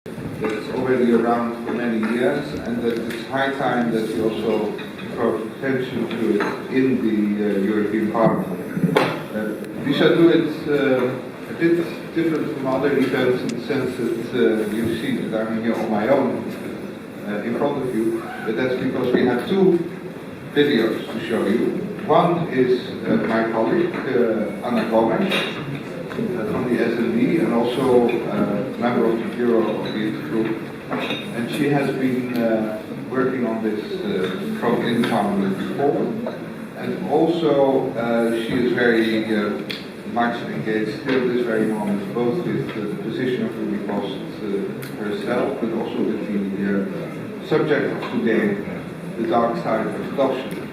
that's already around for many years, and that it's high time that we also draw attention to it in the European Parliament. We shall do it a bit different from other events in the sense that you see that I'm here on my own in front of you, but that's because we have two videos to show you. One is my colleague, Anna Gomes, from the SND, and also a member of the Bureau of the Intergroup. And she has been working on this from in Parliament before. And also she is very much engaged still at this very moment, both with the position of Roelie Post herself, but also with the subject of today, the dark side of adoption.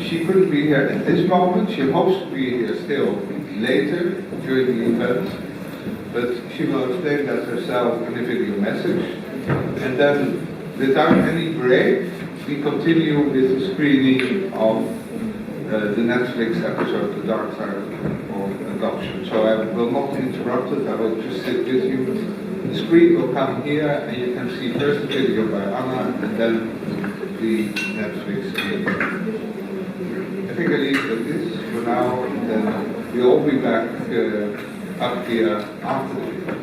She couldn't be here at this moment. She hopes to be here still later during the event, but she will explain that herself in a video message. And then, without any break, we continue with the screening of the Netflix episode, The Dark Side of Adoption. So I will not interrupt it, I will just sit with you. The screen will come here, and you can see first the video by Anna, and then the Netflix video. I think I leave it at this for now, and then we'll all be back up here after the video.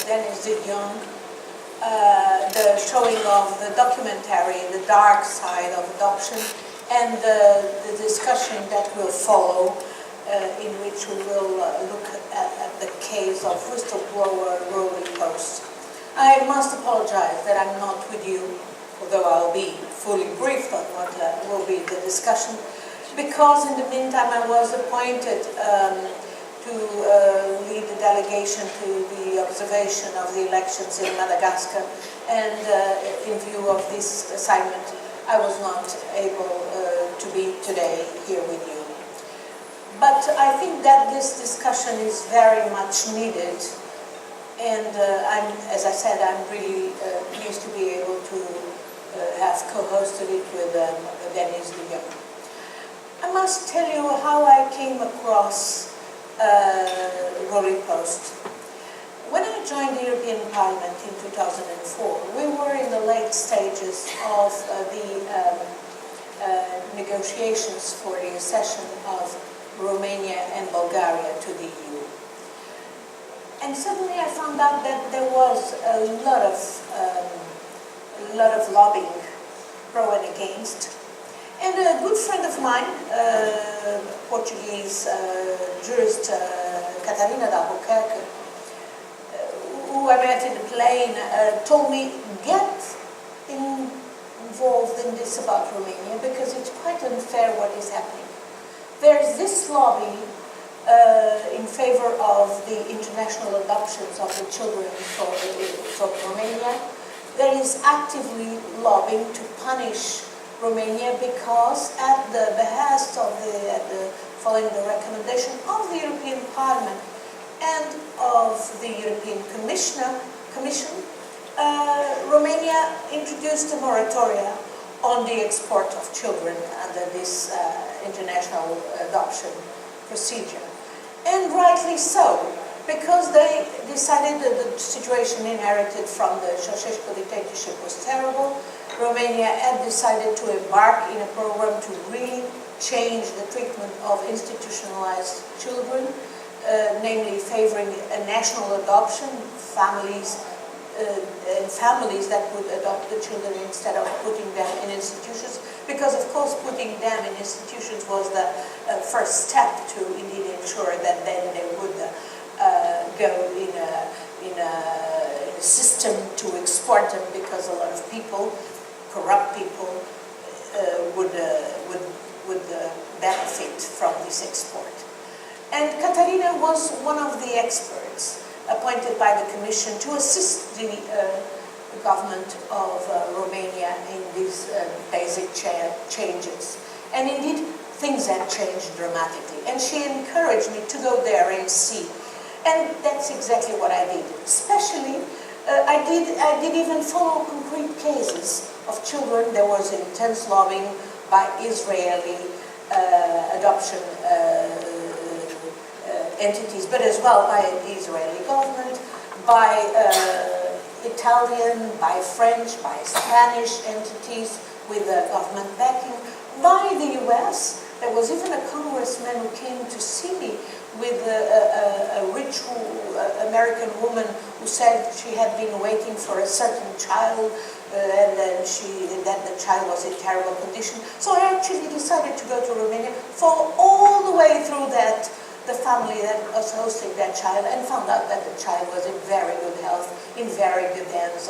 Dennis Jong, the showing of the documentary, The Dark Side of Adoption, and the discussion that will follow, in which we will look at the case of whistleblower Roelie Post. I must apologize that I'm not with you, although I'll be fully briefed on what will be the discussion, because in the meantime I was appointed to lead the delegation to the observation of the elections in Madagascar, and in view of this assignment I was not able to be today here with you. But I think that this discussion is very much needed, and as I said, I'm really pleased to be able to have co-hosted it with Dennis Jong. I must tell you how I came across Roelie Post. When I joined the European Parliament in 2004, we were in the late stages of the negotiations for the accession of Romania and Bulgaria to the EU. And suddenly I found out that there was a lot of lobbying, pro and against. And a good friend of mine, Portuguese jurist Catarina de Albuquerque, who I met in the plane, told me, get involved in this about Romania because it's quite unfair what is happening. There's this lobby in favor of the international adoptions of the children from Romania that is actively lobbying to punish Romania because at the behest of following the recommendation of the European Parliament and of the European Commission, Romania introduced a moratoria on the export of children under this international adoption procedure. And rightly so, because they decided that the situation inherited from the Ceausescu dictatorship was terrible. Romania had decided to embark in a program to really change the treatment of institutionalized children, namely favoring a national adoption, families that would adopt the children instead of putting them in institutions, because of course putting them in institutions was the first step to indeed ensure that then they would go in a system to export them, because a lot of people, corrupt people, would benefit from this export. And Catarina was one of the experts appointed by the Commission to assist the government of Romania in these basic changes. And indeed, things had changed dramatically. And she encouraged me to go there and see And that's exactly what I did. Especially, I did even follow concrete cases of children. There was intense lobbying by Israeli adoption entities, but as well by the Israeli government, by Italian, by French, by Spanish entities with government backing, by the US. There was even a congressman who came to see me with a rich American woman who said she had been waiting for a certain child and then that the child was in terrible condition. So I actually decided to go to Romania, follow all the way through that, the family that was hosting that child, and found out that the child was in very good health, in very good hands,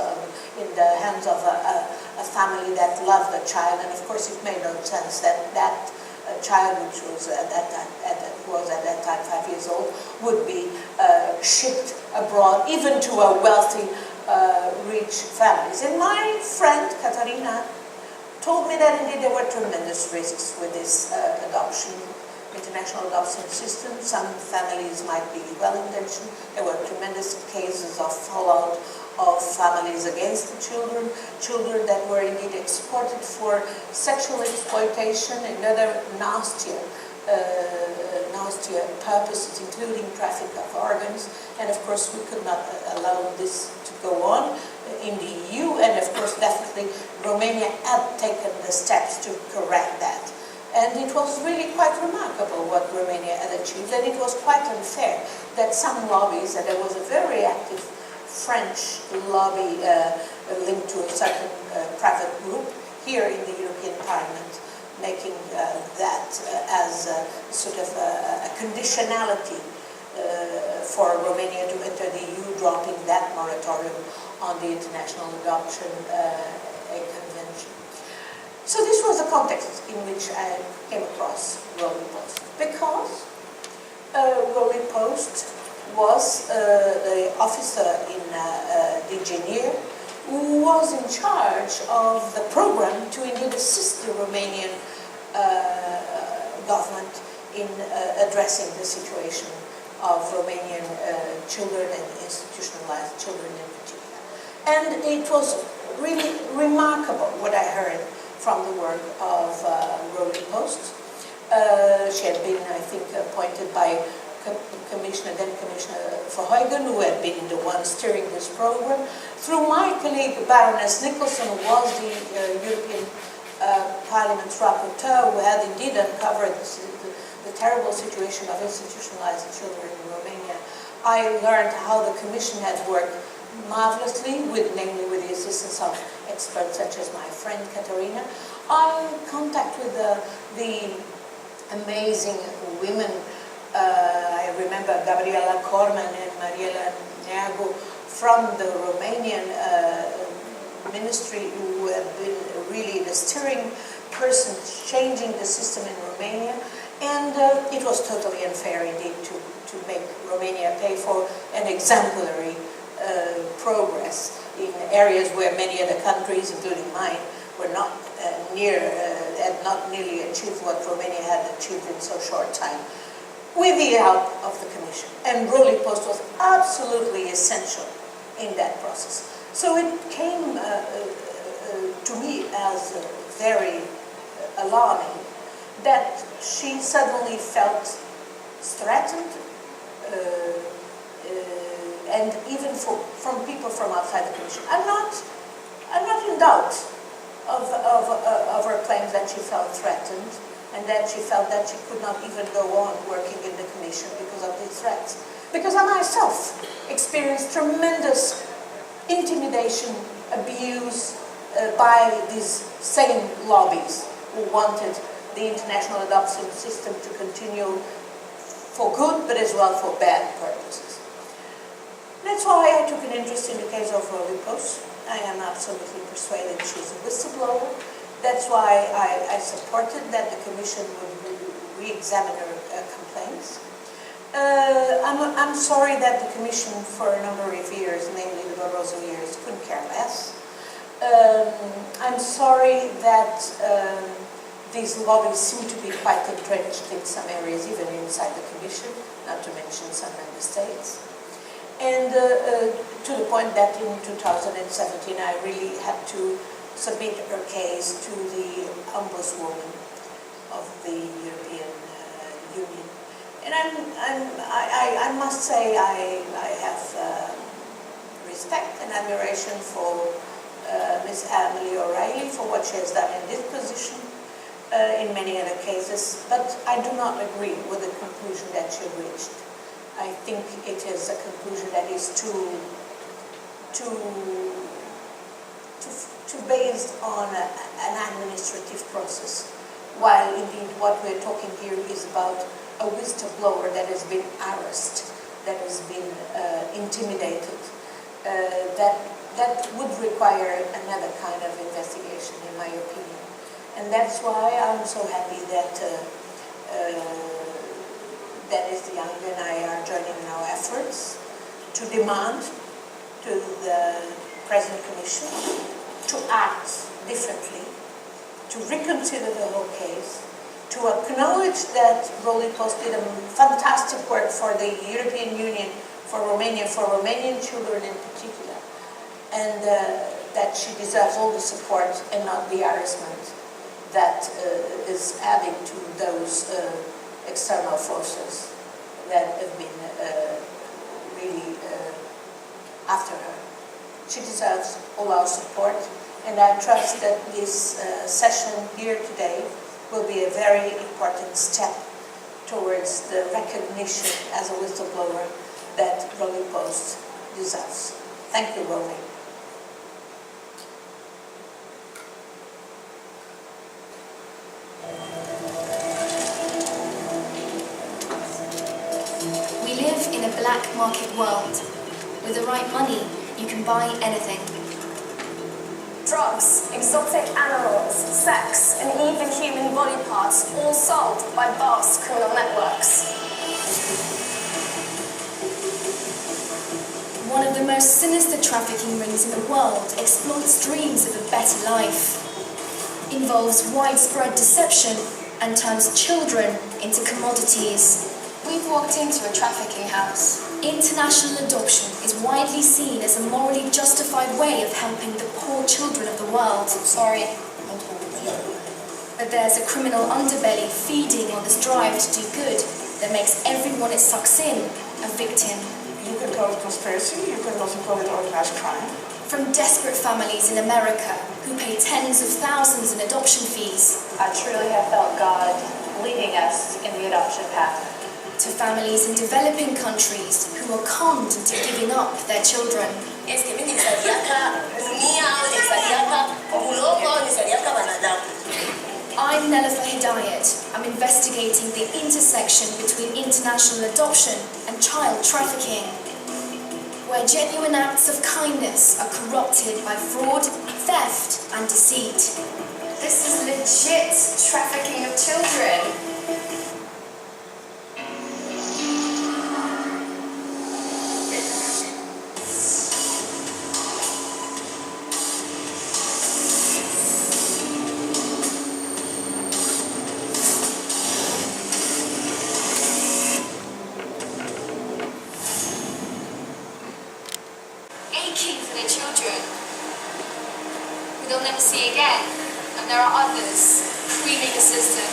in the hands of a family that loved the child. And of course it made no sense that that child, which was at that time 5 years old, would be shipped abroad, even to a wealthy, rich families. And my friend Katarina told me that indeed there were tremendous risks with this international adoption system. Some families might be well-intentioned. There were tremendous cases of fallout of families against the children that were indeed exported for sexual exploitation and other nastier purposes, including traffic of organs. And of course we could not allow this to go on in the EU, and of course definitely Romania had taken the steps to correct that. And it was really quite remarkable what Romania had achieved, and it was quite unfair that some lobbies, and there was a very active French lobby linked to a certain private group here in the European Parliament, making that as a sort of a conditionality for Romania to enter the EU, dropping that moratorium on the International Adoption Hague Convention. So this was the context in which I came across Roelie Post, because Roelie Post was the officer in DG NIR who was in charge of the program to indeed assist the Romanian government in addressing the situation of Romanian children and institutionalized children in particular. And it was really remarkable what I heard from the work of Roelie Post. She had been, I think, appointed by then Commissioner Verheugen, who had been the one steering this program. Through my colleague Baroness Nicholson, who was the European Parliament's rapporteur, who had indeed uncovered the terrible situation of institutionalized children in Romania, I learned how the Commission had worked marvelously, namely with the assistance of experts such as my friend Katarina, on contact with the amazing women. I remember Gabriela Corman and Mariela Neagu from the Romanian ministry, who have been really the steering person changing the system in Romania. And it was totally unfair indeed to make Romania pay for an exemplary progress in areas where many other countries, including mine, were not had not nearly achieved what Romania had achieved in so short time, with the help of the Commission. And Roelie Post was absolutely essential in that process. So it came to me as very alarming that she suddenly felt threatened, and even from people from outside the Commission. I'm not in doubt of her claims that she felt threatened, and that she felt that she could not even go on working in the Commission because of these threats. Because I myself experienced tremendous intimidation, abuse by these same lobbies who wanted the international adoption system to continue for good, but as well for bad purposes. That's why I took an interest in the case of Roelie Post. I am absolutely persuaded she's a whistleblower. That's why I supported that the Commission would re-examine her complaints. I'm sorry that the Commission, for a number of years, namely the Barroso years, couldn't care less. I'm sorry that these lobbies seem to be quite entrenched in some areas, even inside the Commission, not to mention some member states. And to the point that in 2017 I really had to submit her case to the Ombudswoman of the European Union. And I must say I have respect and admiration for Ms. Emily O'Reilly for what she has done in this position, in many other cases, but I do not agree with the conclusion that she reached. I think it is a conclusion that is too based on an administrative process, while indeed what we're talking here is about a whistleblower that has been harassed, that has been intimidated, that would require another kind of investigation, in my opinion. And that's why I'm so happy that Dennis Young and I are joining in our efforts to demand to the present Commission to act differently, to reconsider the whole case, to acknowledge that Roelie Post did a fantastic work for the European Union, for Romania, for Romanian children in particular, and that she deserves all the support and not the harassment that is adding to those external forces that have been really after her. She deserves all our support, and I trust that this session here today will be a very important step towards the recognition as a whistleblower that Roelie Post deserves. Thank you, Roelie. We live in a black market world. With the right money, you can buy anything. Drugs, exotic animals, sex, and even human body parts, all sold by vast criminal networks. One of the most sinister trafficking rings in the world exploits dreams of a better life, involves widespread deception, and turns children into commodities. We've walked into a trafficking house. International adoption is widely seen as a morally justified way of helping the poor children of the world. Sorry. But there's a criminal underbelly feeding on this drive to do good that makes everyone it sucks in a victim. You can call it conspiracy, you can also call it organized crime. From desperate families in America who pay tens of thousands in adoption fees, I truly have felt God leading us in the adoption path. to families in developing countries who are conned into giving up their children. I'm Nelufar Hedayat. I'm investigating the intersection between international adoption and child trafficking, where genuine acts of kindness are corrupted by fraud, theft, and deceit. This is legit trafficking of children. Aching for their children, who they'll never see again, and there are others screaming the system.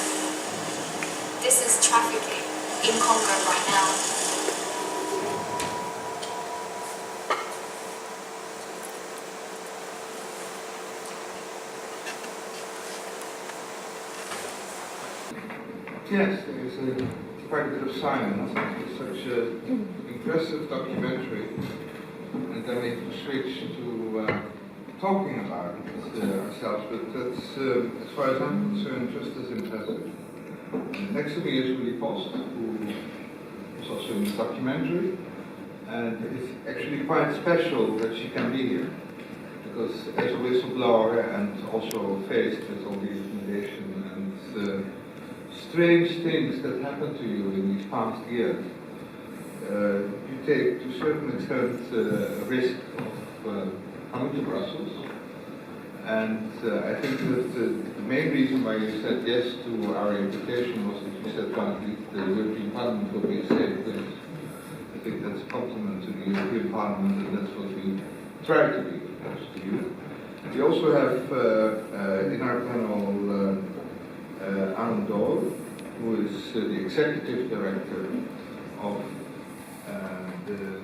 This is trafficking in Congo right now. Yes, there is quite a bit of silence. It's such an impressive documentary, and then we switch to talking about it ourselves, but that's, as far as I'm concerned, just as impressive. Next to me is Roelie Post, who is also in this documentary, and it's actually quite special that she can be here, because as a whistleblower and also faced with all the intimidation and strange things that happened to you in these past years, you take to a certain extent a risk of coming to Brussels And I think that the main reason why you said yes to our invitation was that you said, well, the European Parliament will be a safe place. I think that's a compliment to the European Parliament, and that's what we try to be, close to you. We also have in our panel Arun, who is the executive director of the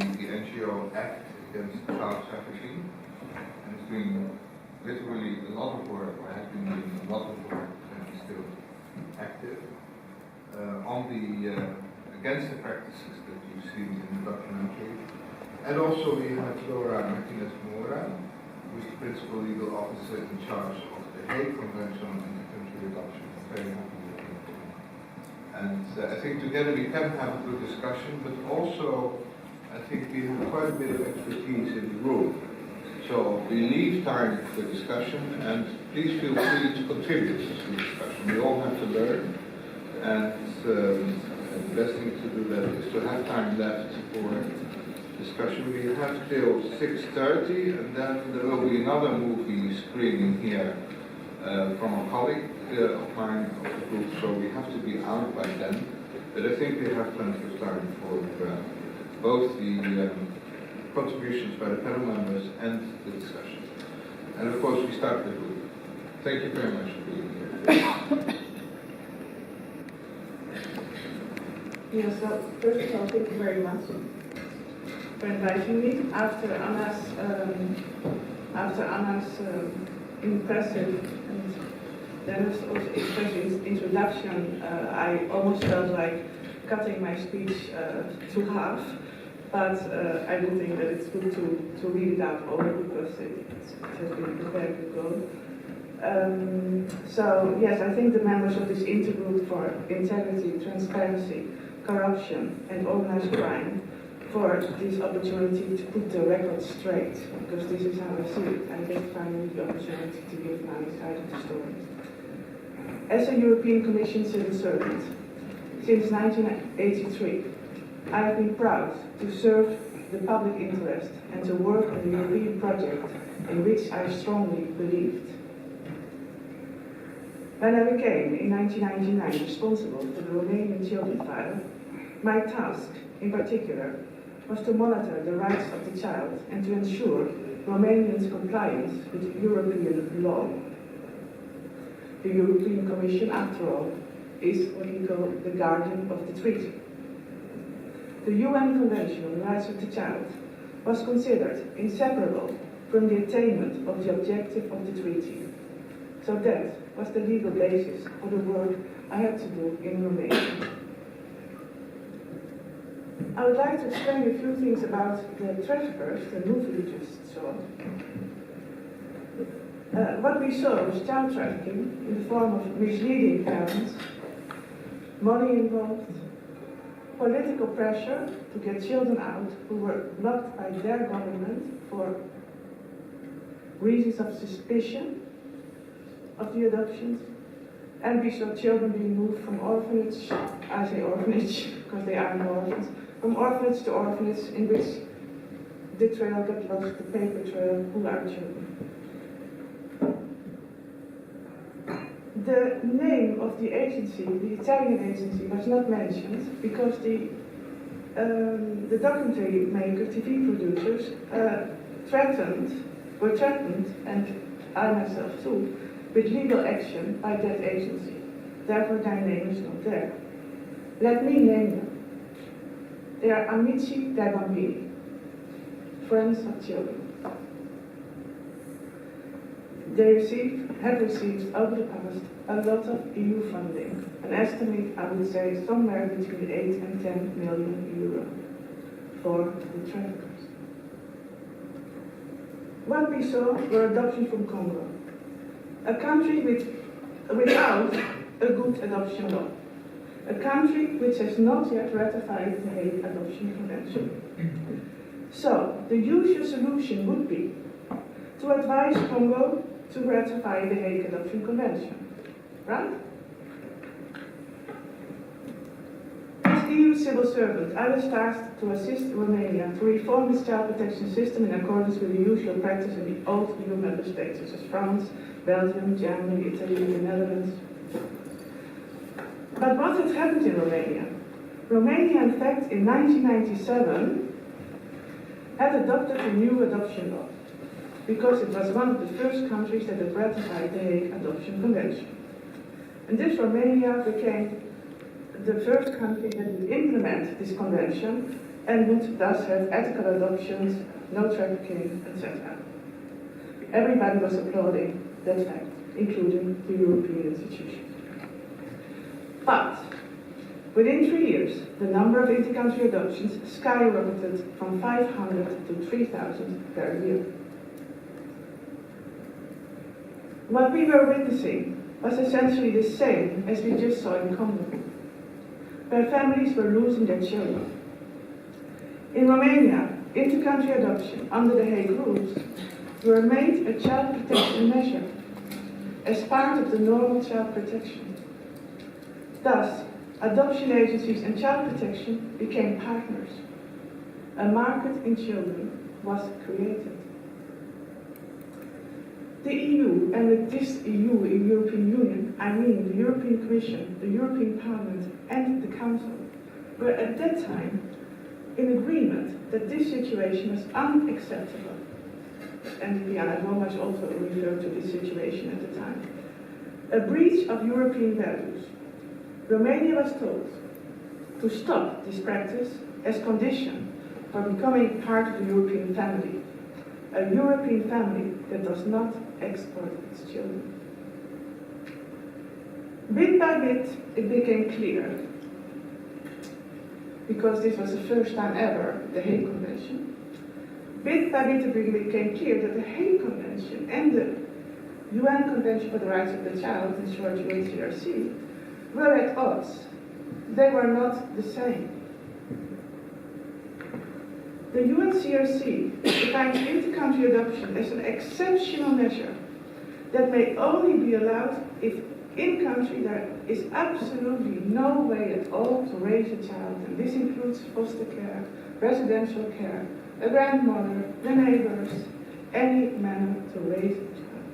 NGO Act Against Child Trafficking, and is doing literally a lot of work, or has been doing a lot of work, and is still active on the against the practices that you've seen in the documentary. And also we have Martinez-Mora, who is the principal legal officer in charge of the Hague Convention on Intercountry Adoption. Very happy with you. And I think together we can have a good discussion, but also I think we have quite a bit of expertise in the room. So we leave time for discussion, and please feel free to contribute to the discussion. We all have to learn, and the best thing to do that is to have time left for discussion. We have till 6:30, and then there will be another movie screening here from a colleague of mine of the group, so we have to be out by then. But I think we have plenty of time for both the contributions by the panel members and the discussion. And of course we start with you. Thank you very much for being here. Yes, so first of all, thank you very much for inviting me. After Anna's impressive and then also expressive introduction, I almost felt like cutting my speech to half. But I do think that it's good to read it out over because it has been a very good goal. So yes, I think the members of this intergroup for integrity, transparency, corruption and organized crime for this opportunity to put the record straight, because this is how I see it. I get finally the opportunity to give my side of the story. As a European Commission civil servant, since 1983, I have been proud to serve the public interest and to work on the European project in which I strongly believed. When I became, in 1999, responsible for the Romanian children file, my task, in particular, was to monitor the rights of the child and to ensure Romanians' compliance with European law. The European Commission, after all, is what we call the guardian of the treaty. The UN Convention on the Rights of the Child was considered inseparable from the attainment of the objective of the treaty. So that was the legal basis for the work I had to do in Romania. I would like to explain a few things about the traffickers, the movie you just saw. What we saw was child trafficking in the form of misleading parents, money involved, political pressure to get children out who were blocked by their government for reasons of suspicion of the adoptions, and we saw children being moved from orphanage, I say orphanage because they are no orphans, from orphanage to orphanage in which the trail got lost, the paper trail, who are children. The name of the agency, the Italian agency, was not mentioned because the documentary makers, TV producers, were threatened, and I myself too, with legal action by that agency. Therefore, their name is not there. Let me name them. They are Amici dei Bambini, friends of children. They have received over the past a lot of EU funding, an estimate I would say somewhere between 8 and 10 million euro for the traffickers. What we saw were adoptions from Congo, a country without a good adoption law, a country which has not yet ratified the Hague Adoption Convention. So, the usual solution would be to advise Congo to ratify the Hague Adoption Convention, right? This EU civil servant, I was tasked to assist Romania to reform its child protection system in accordance with the usual practice in the old EU member states, such as France, Belgium, Germany, Italy, the Netherlands. But what had happened in Romania? Romania, in fact, in 1997, had adopted a new adoption law, because it was one of the first countries that had ratified the Hague Adoption Convention. And this Romania became the first country that would implement this convention and would thus have ethical adoptions, no trafficking, etc. Everybody was applauding that fact, including the European institutions. But within 3 years, the number of intercountry adoptions skyrocketed from 500 to 3,000 per year. What we were witnessing was essentially the same as we just saw in Congo, where families were losing their children. In Romania, intercountry adoption under the Hague rules were made a child protection measure as part of the normal child protection. Thus, adoption agencies and child protection became partners. A market in children was created. The EU, and with this EU in European Union, I mean the European Commission, the European Parliament and the Council, were at that time in agreement that this situation was unacceptable. And Diana Gomes also referred to this situation at the time. A breach of European values. Romania was told to stop this practice as condition for becoming part of the European family. A European family that does not export its children. Bit by bit, it became clear, because this was the first time ever, the Hague Convention. Bit by bit, it became clear that the Hague Convention and the UN Convention for the Rights of the Child, in short UNCRC, were at odds. They were not the same. The UNCRC defines intercountry adoption as an exceptional measure that may only be allowed if in country there is absolutely no way at all to raise a child, and this includes foster care, residential care, a grandmother, the neighbors, any manner to raise a child.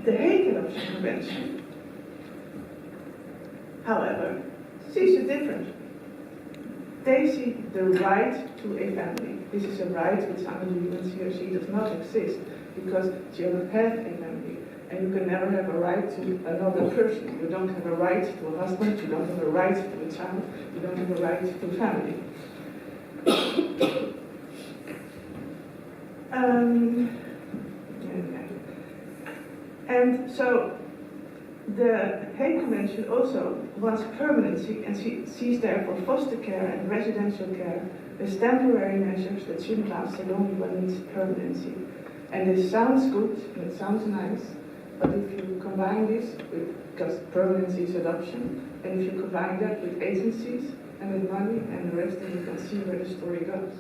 The Hague Adoption Convention, however, sees it differently. They see the right to a family. This is a right which under the UNCRC does not exist, because children have a family, and you can never have a right to another person. You don't have a right to a husband, you don't have a right to a child, you don't have a right to family. And so the Hague Convention also wants permanency and sees therefore foster care and residential care as temporary measures that shouldn't last long, but needs permanency. And this sounds good, and it sounds nice, but if you combine this with, because permanency is adoption, and if you combine that with agencies and with money and the rest, then you can see where the story goes.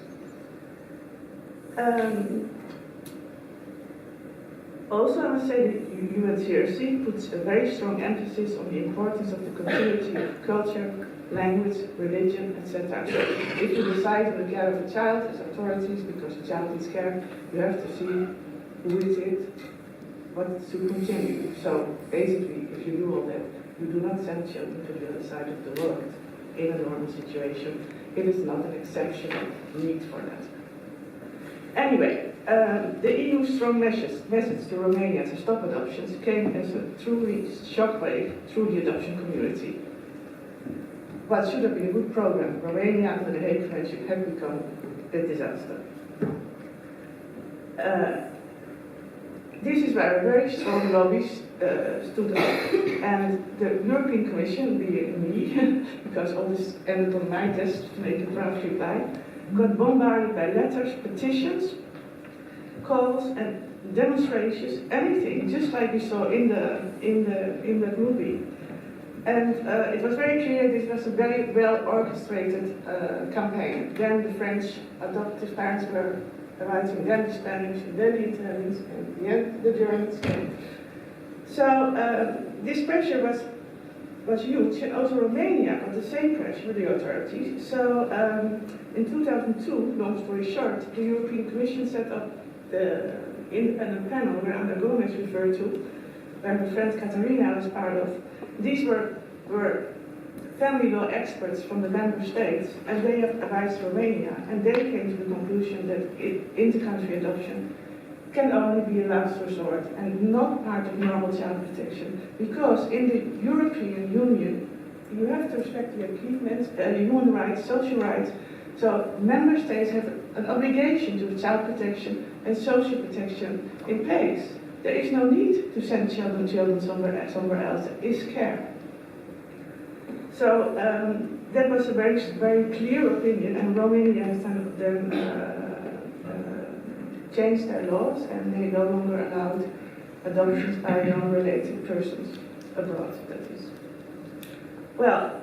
Also, I must say that UNCRC puts a very strong emphasis on the importance of the continuity of culture, language, religion, etc. So if you decide on the care of a child as authorities, because a child needs care, you have to see who is it, what to continue. So basically, if you do all that, you do not send children to the other side of the world in a normal situation. It is not an exceptional need for that. Anyway, the EU's strong message to Romania to stop adoptions came as a truly shockwave through the adoption community. What should have been a good program, Romania under the Hague Convention, had become a disaster. This is where a very strong lobby stood up, and the European Commission, being me, because all this ended on my desk to make a draft reply, got bombarded by letters, petitions, calls, and demonstrations, anything, just like we saw in the movie. And it was very clear this was a very well orchestrated campaign. Then the French adoptive parents were writing, then the Spanish, and then the Italians, and then the Germans came. So this pressure was was huge, and also Romania got the same pressure with the authorities. So in 2002, long story short, the European Commission set up the independent panel where Gomes referred to, where my friend Katarina was part of. These were family law experts from the member states, and they have advised Romania, and they came to the conclusion that intercountry adoption can only be a last resort and not part of normal child protection, because in the European Union you have to respect the achievements, human rights, social rights. So member states have an obligation to child protection and social protection in place. There is no need to send children somewhere else. There is care. So that was a very, very clear opinion, and Romania has then changed their laws, and they no longer allowed adoptions by non-related persons abroad, that is. Well,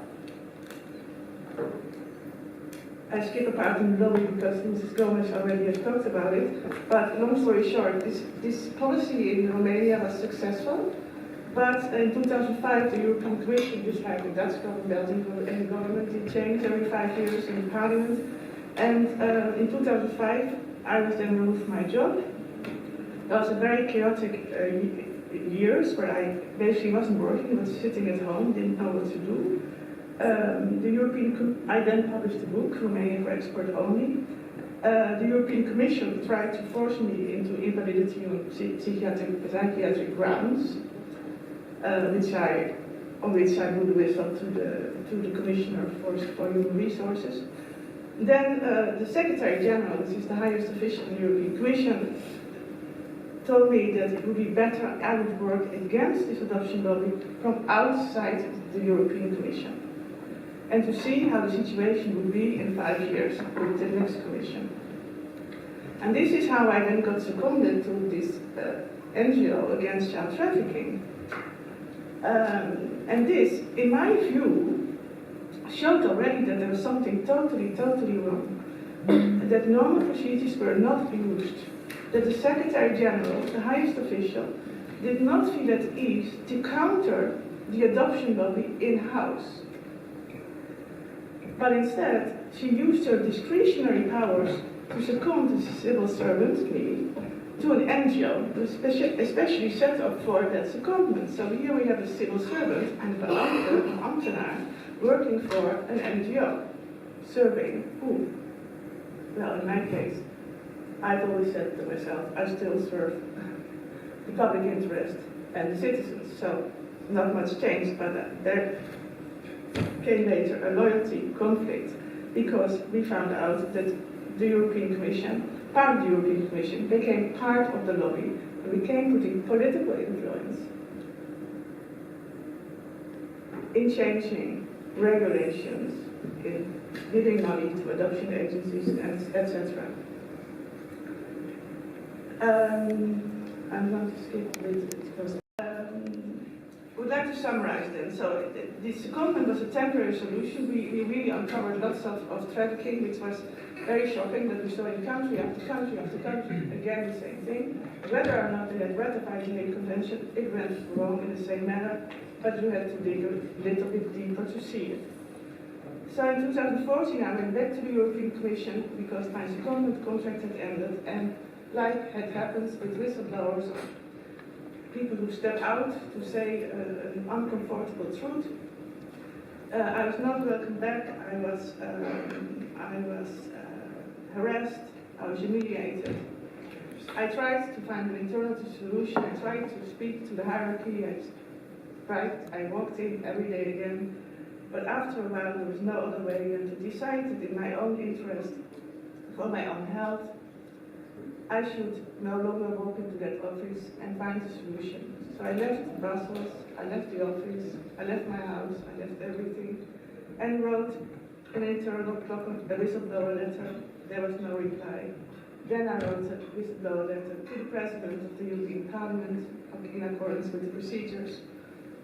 I skip a part in the lobby because Mrs. Gomes already has talked about it, but long story short, this policy in Romania was successful, but in 2005 the European Commission, just like the Dutch government, Belgian government, it changed every 5 years in Parliament, and in 2005 I was then removed from my job. That was a very chaotic years where I basically wasn't working, was sitting at home, didn't know what to do. I then published a book, Romania for Export Only. The European Commission tried to force me into invalidity on psychiatric grounds, on which I blew the whistle to the Commissioner for Human Resources. Then the Secretary General, which is the highest official in the European Commission, told me that it would be better I would work against this adoption lobby from outside the European Commission, and to see how the situation would be in 5 years with the next Commission. And this is how I then got seconded to this NGO Against Child Trafficking. And this, in my view, showed already that there was something totally wrong. That normal procedures were not used. That the Secretary General, the highest official, did not feel at ease to counter the adoption lobby in-house. But instead, she used her discretionary powers to succumb to civil servants, me, to an NGO, especially set up for that secondment. So here we have a civil servant and an ambtenaar working for an NGO, serving who? Well, in my case, I've always said to myself, I still serve the public interest and the citizens, so not much changed, but there came later a loyalty conflict, because we found out that the European Commission, part of the European Commission, became part of the lobby and became putting political influence in changing regulations, in giving money to adoption agencies, etc. I'm going to skip a bit because would like to summarize then. So this secondment was a temporary solution. We really uncovered lots of trafficking, which was very shocking, that we saw in country after country after country, again the same thing. Whether or not they had ratified the Hague Convention, it went wrong in the same manner, but you had to dig a little bit deeper to see it. So in 2014 I went back to the European Commission because my secondment contract had ended, and like had happens with whistleblowers, people who step out to say an uncomfortable truth. I was not welcome back. I was harassed. I was humiliated. I tried to find an alternative solution. I tried to speak to the hierarchy. I walked in every day again. But after a while, there was no other way than to decide that in my own interest, for my own health, I should no longer walk into that office and find a solution. So I left Brussels, I left the office, I left my house, I left everything, and wrote an internal whistleblower letter. There was no reply. Then I wrote a whistleblower letter to the President of the European Parliament in accordance with the procedures.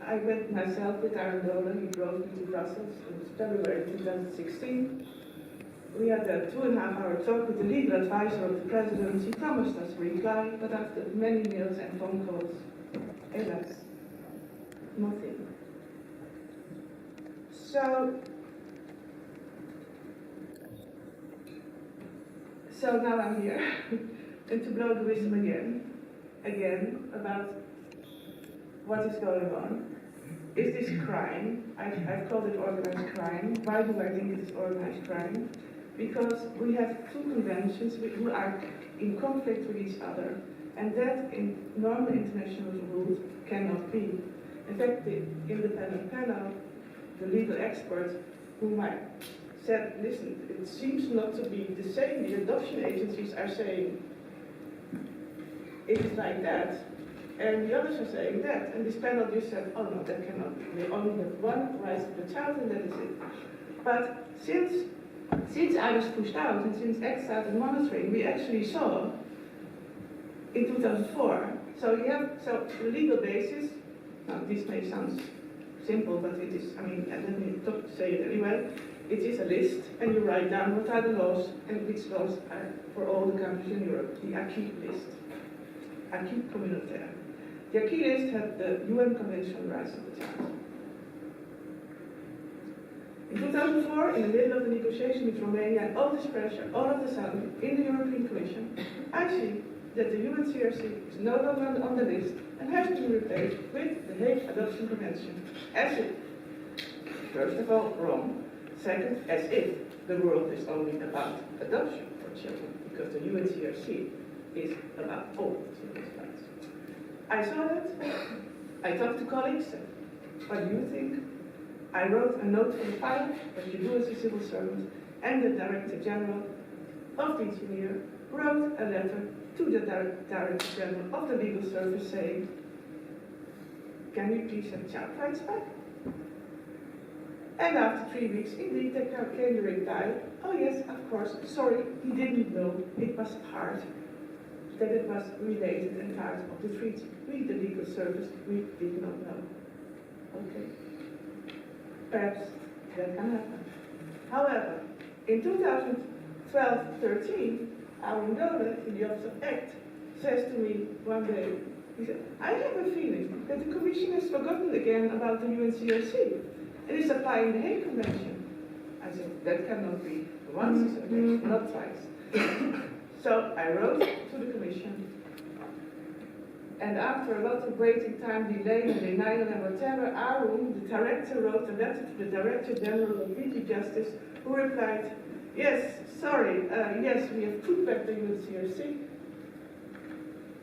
I went myself with Arun Dohle. He drove me to Brussels. It was February 2016. We had a 2.5-hour talk with the legal advisor of the President. He promised us a reply, but after many mails and phone calls, alas, nothing. So now I'm here, and to blow the whistle again about what is going on. Is this crime? I've called it organized crime. Why do I think it is organized crime? Because we have two conventions who are in conflict with each other, and that in normal international rules cannot be. In fact, the independent panel, the legal experts whom I said, listen, it seems not to be the same. The adoption agencies are saying it is like that, and the others are saying that. And this panel just said, oh no, that cannot be. They only have one right of the child, and that is it. But since I was pushed out, and since X started monitoring, we actually saw in 2004. So the legal basis. Now this may sound simple, but it is. I mean, let me say it anyway. It is a list, and you write down what are the laws and which laws are for all the countries in Europe. The acquis list, acquis communautaire. The acquis list had the UN Convention on the Rights of the Child. In 2004, in the middle of the negotiation with Romania and all this pressure, all of a sudden, in the European Commission, I see that the UNCRC is no longer on the list and has been replaced with the Hague Adoption Convention. As if, first of all, wrong. Second, as if the world is only about adoption for children, because the UNCRC is about all children's rights. I saw that. I talked to colleagues. What do you think? I wrote a note for the file, as you do as a civil servant, and the Director General of the engineer wrote a letter to the Director General of the Legal Service saying, can we please have child rights back? And after 3 weeks, indeed, there came the reply, oh yes, of course, sorry, he didn't know it was part, that it was related and part of the treaty. We, the legal service, we did not know. Okay. Perhaps that can happen. However, in 2012-13, Arun Dohle, in the Office of Act, says to me one day, he said, I have a feeling that the Commission has forgotten again about the UNCRC. It is applying the Hague Convention. I said, that cannot be once, not twice. So I wrote to the Commission, and after a lot of waiting time, delay and denial and whatever, Arun, the director, wrote a letter to the Director General of DG Justice, who replied, yes, sorry, yes, we have put back the UNCRC,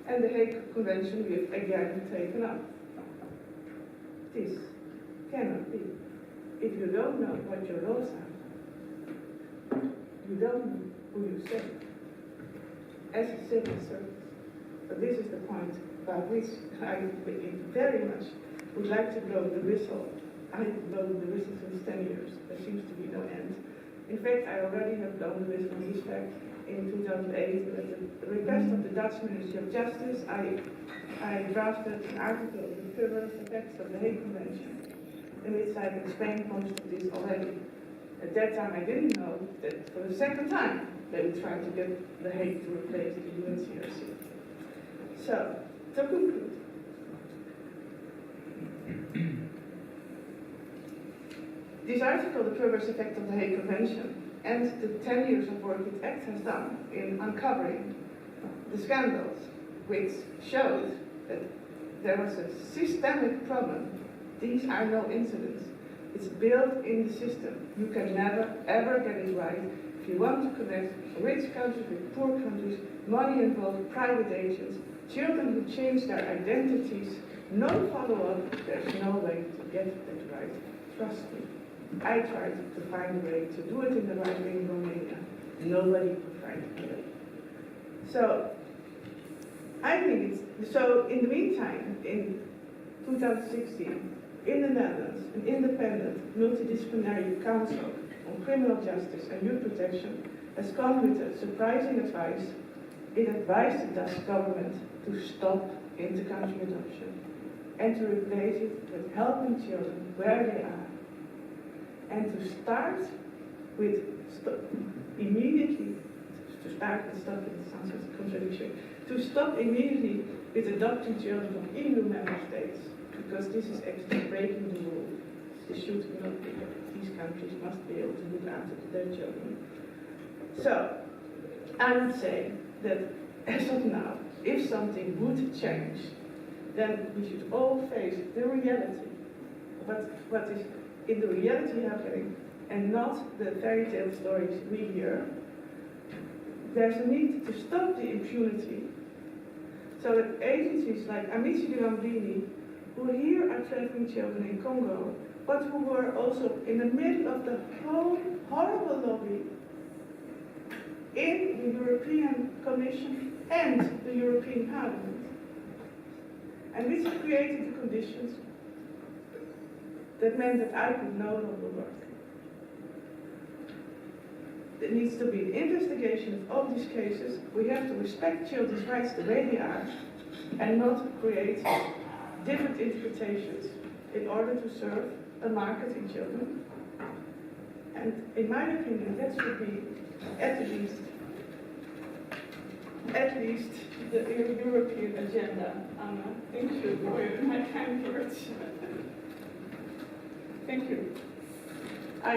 and the Hague Convention we have again taken up. This cannot be. If you don't know what your laws are, you don't know who you serve as a civil servant. But this is the point about which I very much would like to blow the whistle. I have blown the whistle since 10 years. There seems to be no end. In fact, I already have blown the whistle on this fact in 2008 at the request of the Dutch Ministry of Justice. I drafted an article in the perverse effects of the Hague Convention, in which I explained most of this already. At that time, I didn't know that for the second time they would try to get the Hague to replace the UNCRC. So, to conclude, this article, The Perverse Effect of the Hague Convention, and the 10 years of work the Act has done in uncovering the scandals, which showed that there was a systemic problem. These are no incidents. It's built in the system. You can never, ever get it right. If you want to connect rich countries with poor countries, money involved, private agents, children who change their identities, no follow-up, there's no way to get that right. Trust me. I tried to find a way to do it in the right way in Romania. Nobody could find a way. So, I think it's, so in the meantime, in 2016, in the Netherlands, an independent multidisciplinary council on criminal justice and youth protection has come with a surprising advice. It advised the Dutch government to stop intercountry adoption and to replace it with helping children where they are. And to start with immediately, to start and stop, it sounds like a contradiction, to stop immediately with adopting children from EU member states, because this is actually breaking the rule. it should not be. These countries must be able to look after their children. So, I would say that as of now, if something would change, then we should all face the reality. What is in the reality happening, and not the fairy tale stories we hear. There's a need to stop the impunity, so that agencies like Amici di Bambini, who here are trafficking children in Congo, but who were also in the middle of the whole horrible lobby in the European Commission and the European Parliament, and which created the conditions that meant that I could no longer work. There needs to be an investigation of all these cases. We have to respect children's rights the way they are and not create different interpretations in order to serve a market in children. And in my opinion, that should be at least the European agenda. Anna, thank you for my kind words. Thank you. I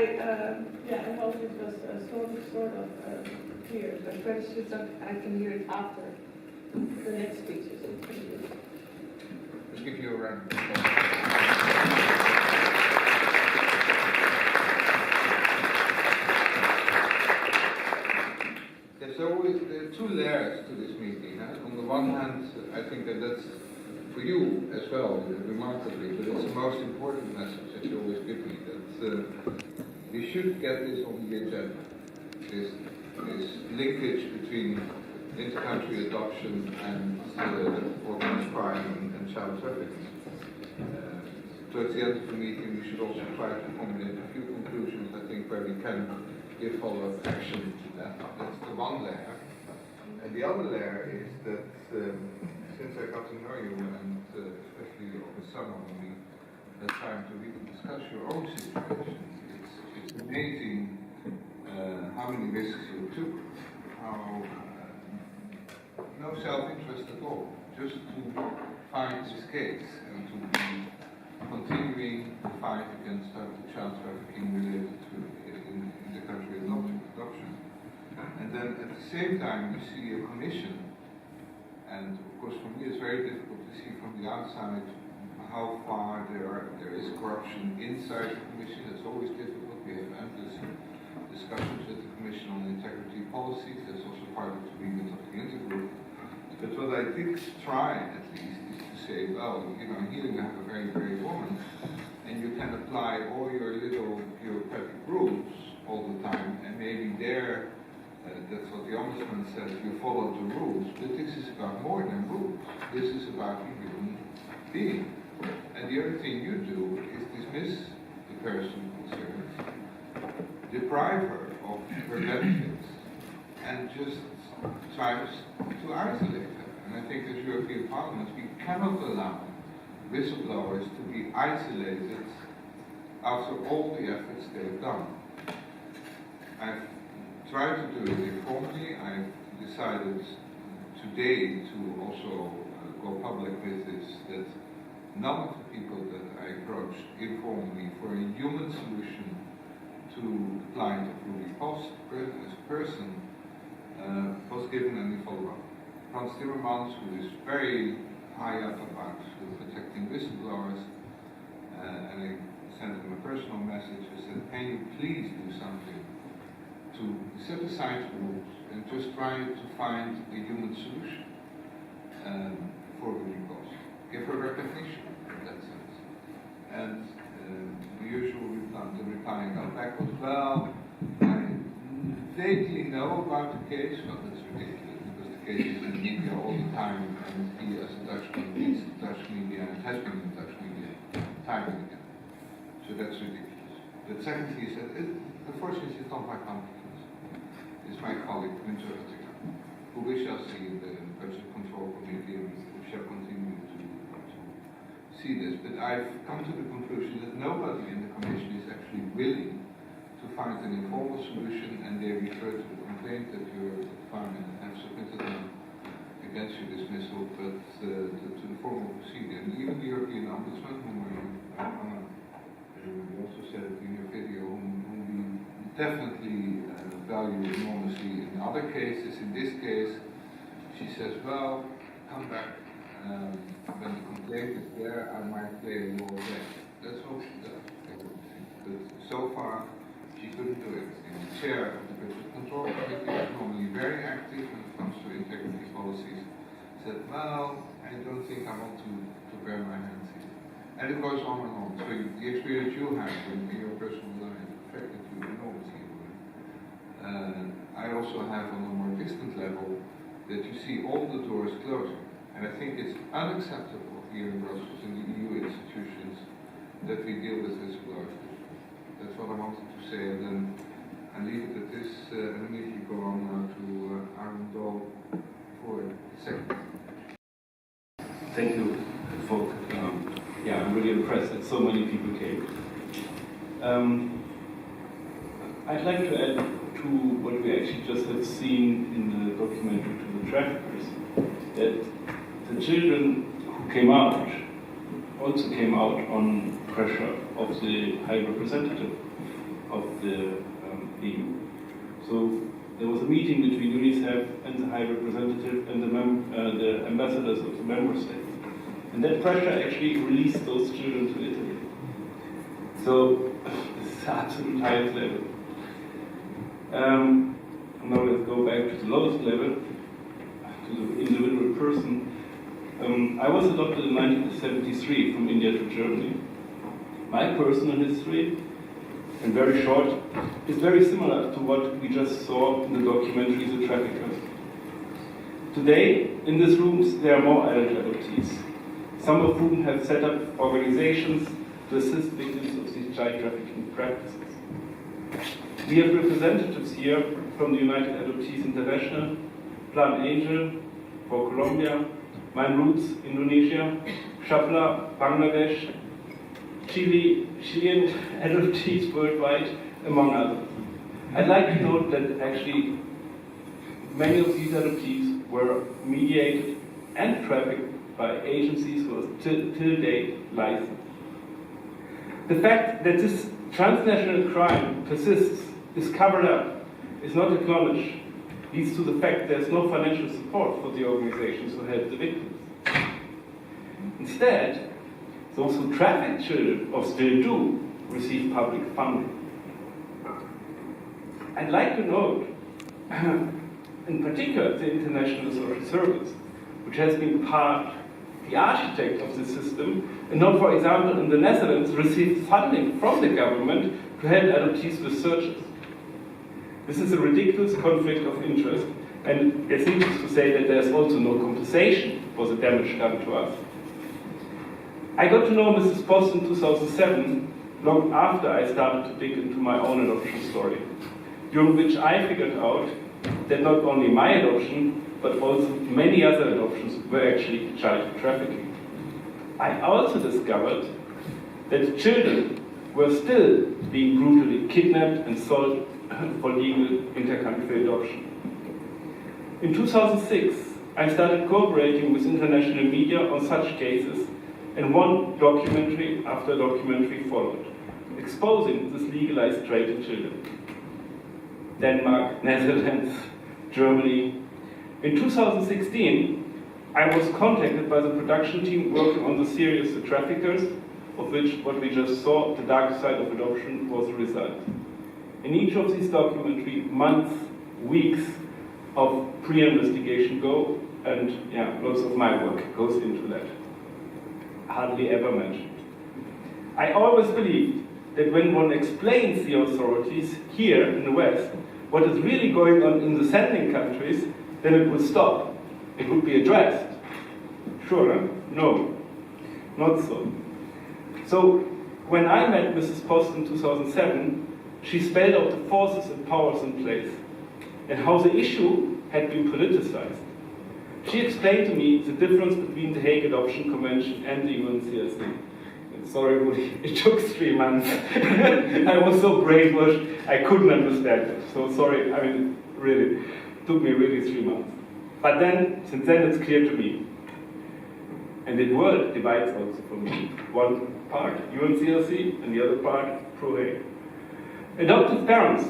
hope it was sort of clear, but perhaps I can hear it after the next speeches. Thank you. Let's give you a round of applause. There are two layers to this meeting. Huh? On the one hand, I think that's for you as well, remarkably, but it's the most important message that you always give me, that we should get this on the agenda, this linkage between intercountry adoption and organized crime and child trafficking. Towards the end of the meeting, we should also try to formulate a few conclusions, I think, where we can give follow-up action to that. That's the one layer. And the other layer is that since I got to know you, and especially over summer when we had time to really discuss your own situation, it's amazing how many risks you took, how no self-interest at all, just to fight this case and to be continuing the fight against child trafficking related to in the country adoption. And then at the same time we see a commission, and of course for me it's very difficult to see from the outside how far there is corruption inside the commission. It's always difficult. We have endless discussions with the commission on integrity policies. That's also part of the remit of the intergroup. But what I did try at least is to say, well, here you have a very brave woman, and you can apply all your little bureaucratic rules all the time, and maybe there, that's what the Ombudsman says, you follow the rules, but this is about more than rules. This is about a human being. And the other thing you do is dismiss the person concerned, deprive her of her benefits, and just tries to isolate her. And I think as European Parliament, we cannot allow whistleblowers to be isolated after all the efforts they've done. I've tried to do it informally. I've decided today to also go public with this, that none of the people that I approached informally for a human solution to the client of Roelie Post as a person was given any follow-up. Frans Timmermans, who is very high up about protecting whistleblowers, and I sent him a personal message. I said, can you please do something to set aside rules and just try to find a human solution for Roelie Post. Give her recognition in that sense. And the usual reply I got back was, well, I vaguely know about the case. Well, that's ridiculous, because the case is in the media all the time, and he as a Dutchman reads the Dutch media and has been in the Dutch media time and again. So that's ridiculous. But secondly, he said, unfortunately it's not my competence. It's my colleague, Winter Hedayat, who we shall see in the Budget Control Committee, and we shall continue to see this. But I've come to the conclusion that nobody in the Commission is actually willing to find an informal solution, and they refer to the complaint that you filed and have submitted against your dismissal, but to the formal procedure. And even the European Ombudsman, whom I definitely value enormously in other cases. In this case, she says, well, come back when the complaint is there, I might play a role there. That's what she does. But so far, she couldn't do it. And the chair of the Budget Control Committee is normally very active when it comes to integrity policies. Said, well, I don't think I want to bear my hands here. And it goes on and on. So the experience you have in your personal life affected you enormously. I also have on a more distant level that you see all the doors closing. And I think it's unacceptable here in Brussels, in the EU institutions, that we deal with whistleblowers. That's what I wanted to say, and then I leave it at this and immediately go on now to Arun Dohle for a second. Thank you, Volk. Yeah, I'm really impressed that so many people came. I'd like to add to what we actually just have seen in the documentary to the traffickers, that the children who came out also came out on pressure of the High Representative of the EU. So there was a meeting between UNICEF and the High Representative and the ambassadors of the member states. And that pressure actually released those children to Italy. So this is the absolute highest level. Now let's go back to the lowest level, to the individual person. I was adopted in 1973 from India to Germany. My personal history, and very short, is very similar to what we just saw in the documentary The Traffickers. Today, in these rooms, there are more adult adoptees, some of whom have set up organizations to assist victims of these child trafficking practices. We have representatives here from the United Adoptees International, Plan Angel for Colombia, Mein Roots, Indonesia, Shapla, Bangladesh, Chilean adoptees worldwide, among others. I'd like to note that actually many of these adoptees were mediated and trafficked by agencies who are till date licensed. The fact that this transnational crime persists, is covered up, is not acknowledged, leads to the fact there's no financial support for the organizations who help the victims. Instead, those who traffic children, or still do, receive public funding. I'd like to note, in particular, the International Social Service, which has been the architect of the system, and now, for example, in the Netherlands, received funding from the government to help adoptees with searches. This is a ridiculous conflict of interest, and it's needless to say that there's also no compensation for the damage done to us. I got to know Mrs. Post in 2007, long after I started to dig into my own adoption story, during which I figured out that not only my adoption, but also many other adoptions were actually child trafficking. I also discovered that children were still being brutally kidnapped and sold for legal intercountry adoption. In 2006, I started cooperating with international media on such cases, and one documentary after documentary followed, exposing this legalized trade in children. Denmark, Netherlands, Germany. In 2016, I was contacted by the production team working on the series The Traffickers, of which what we just saw, The Dark Side of Adoption, was the result. In each of these documentaries, months, weeks of pre-investigation go, and lots of my work goes into that. Hardly ever mentioned. I always believed that when one explains the authorities here in the West what is really going on in the sending countries, then it would stop. It would be addressed. Sure, huh? No, not so. So when I met Mrs. Post in 2007, she spelled out the forces and powers in place and how the issue had been politicized. She explained to me the difference between the Hague Adoption Convention and the UNCRC. Sorry, Roelie, it took 3 months. I was so brainwashed, I couldn't understand it. So sorry, really, it took me really 3 months. But then, since then, it's clear to me. And the world divides also for me. One part, UNCRC, and the other part, pro-Hague. Adoptive parents.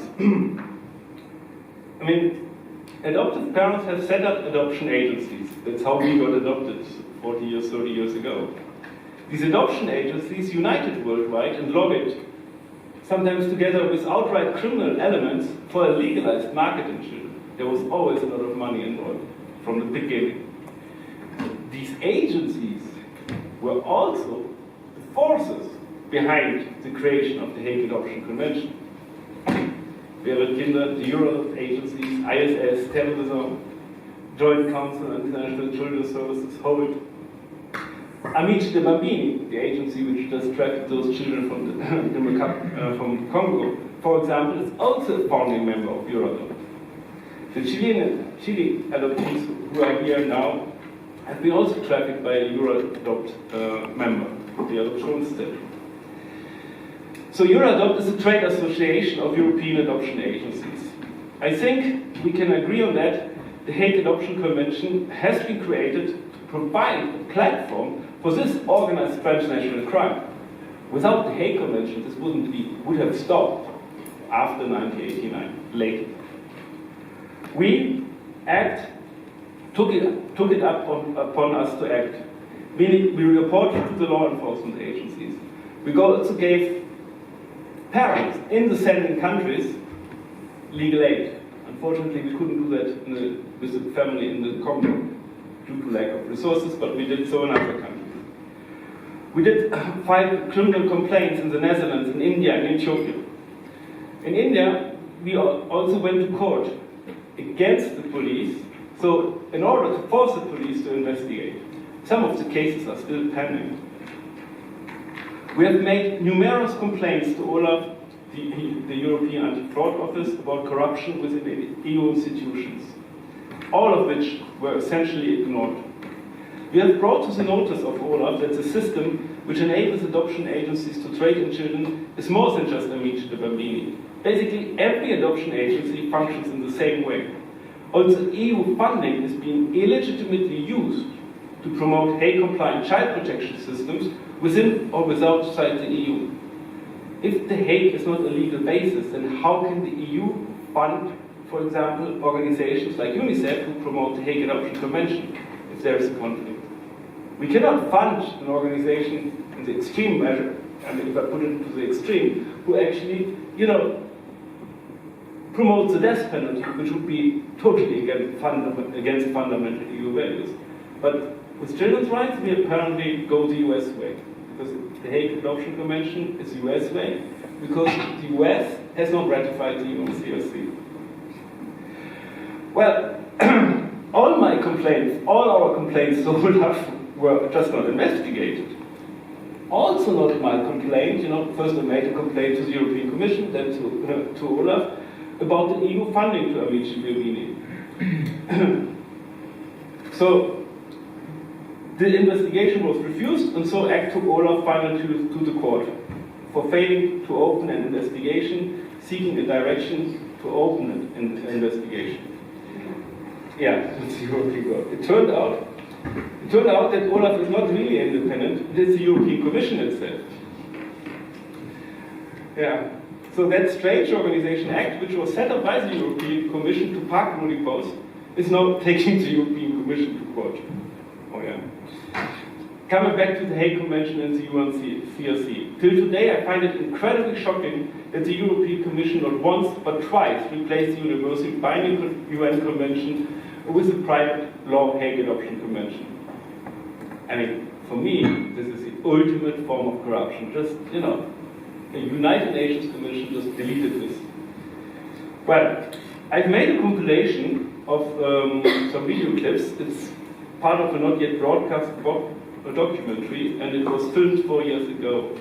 I mean, adoptive parents have set up adoption agencies. That's how we got adopted 40 years, 30 years ago. These adoption agencies united worldwide and lobbied, sometimes together with outright criminal elements, for a legalized market in children. There was always a lot of money involved from the beginning. These agencies were also the forces behind the creation of the Hague Adoption Convention. Während Kinder, the Euro agencies, ISS, Terrorism, Joint Council on International Children's Services hold. Amici de Bambini, the agency which just tracked those children from Congo, for example, is also a founding member of Euroadopt. The Chile adoptees who are here now have been also trafficked by a Euroadopt member, the Adoptionsstelle. So Euroadopt is a trade association of European adoption agencies. I think we can agree on that. The Hague Adoption Convention has been created to provide a platform for this organized transnational crime. Without the Hague Convention, this would have stopped after 1989, late. We took it upon us to act. We reported to the law enforcement agencies. We also gave parents in the sending countries legal aid. Unfortunately, we couldn't do that with the family in the Congo due to lack of resources, but we did so in other countries. We did file criminal complaints in the Netherlands, in India, and in Ethiopia. In India, we also went to court against the police, so in order to force the police to investigate. Some of the cases are still pending. We have made numerous complaints to Olaf, the European Anti-Fraud Office, about corruption within the EU institutions, all of which were essentially ignored. We have brought to the notice of Olaf that the system which enables adoption agencies to trade in children is more than just Amici de Bambini. Basically, every adoption agency functions in the same way. Also, EU funding is being illegitimately used to promote Hague-compliant child protection systems within or outside the EU. If the Hague is not a legal basis, then how can the EU fund, for example, organizations like UNICEF who promote the Hague Adoption Convention, if there is a conflict? We cannot fund an organization in the extreme measure, I mean, if I put it to the extreme, who actually, promotes the death penalty, which would be totally against fundamental EU values. But with children's rights, we apparently go the US way, because the Hague Adoption Convention is the US way, because the US has not ratified the UNCRC. Well, all our complaints so were just not investigated. Also not my complaint, first I made a complaint to the European Commission, then to Olaf, about the EU funding to Amici Bambini. So, the investigation was refused, and so Act took Olaf finally to the court for failing to open an investigation, seeking a direction to open an investigation. Yeah, that's the European Court. It turned out that Olaf is not really independent, it is the European Commission itself. Yeah. So that strange organization Act, which was set up by the European Commission to park Roelie Post, is now taking the European Commission to court. Oh yeah. Coming back to the Hague Convention and the UNCRC. Till today, I find it incredibly shocking that the European Commission not once but twice replaced the universal binding UN Convention with the private law Hague Adoption Convention. I mean, for me, this is the ultimate form of corruption. Just, the United Nations Commission just deleted this. Well, I've made a compilation of some video clips. It's part of a not yet broadcast documentary, and it was filmed 4 years ago.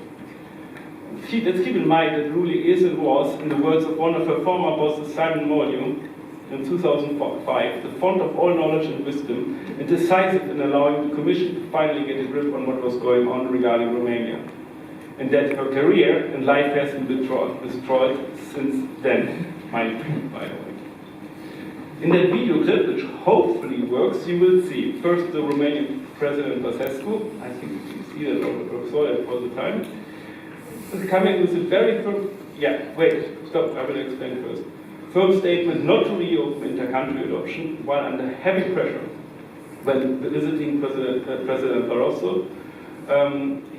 Let's keep in mind that Roelie is and was, in the words of one of her former bosses, Simon Mordew, in 2005, the font of all knowledge and wisdom, and decisive in allowing the Commission to finally get a grip on what was going on regarding Romania. And that her career and life has been destroyed since then, by the way. In that video clip, which hopefully works, you will see first the Romanian President Basescu, I think you see that or saw that all the time, coming with a very firm, Stop, I will explain first. Firm statement not to reopen intercountry adoption while under heavy pressure. When visiting President Barroso,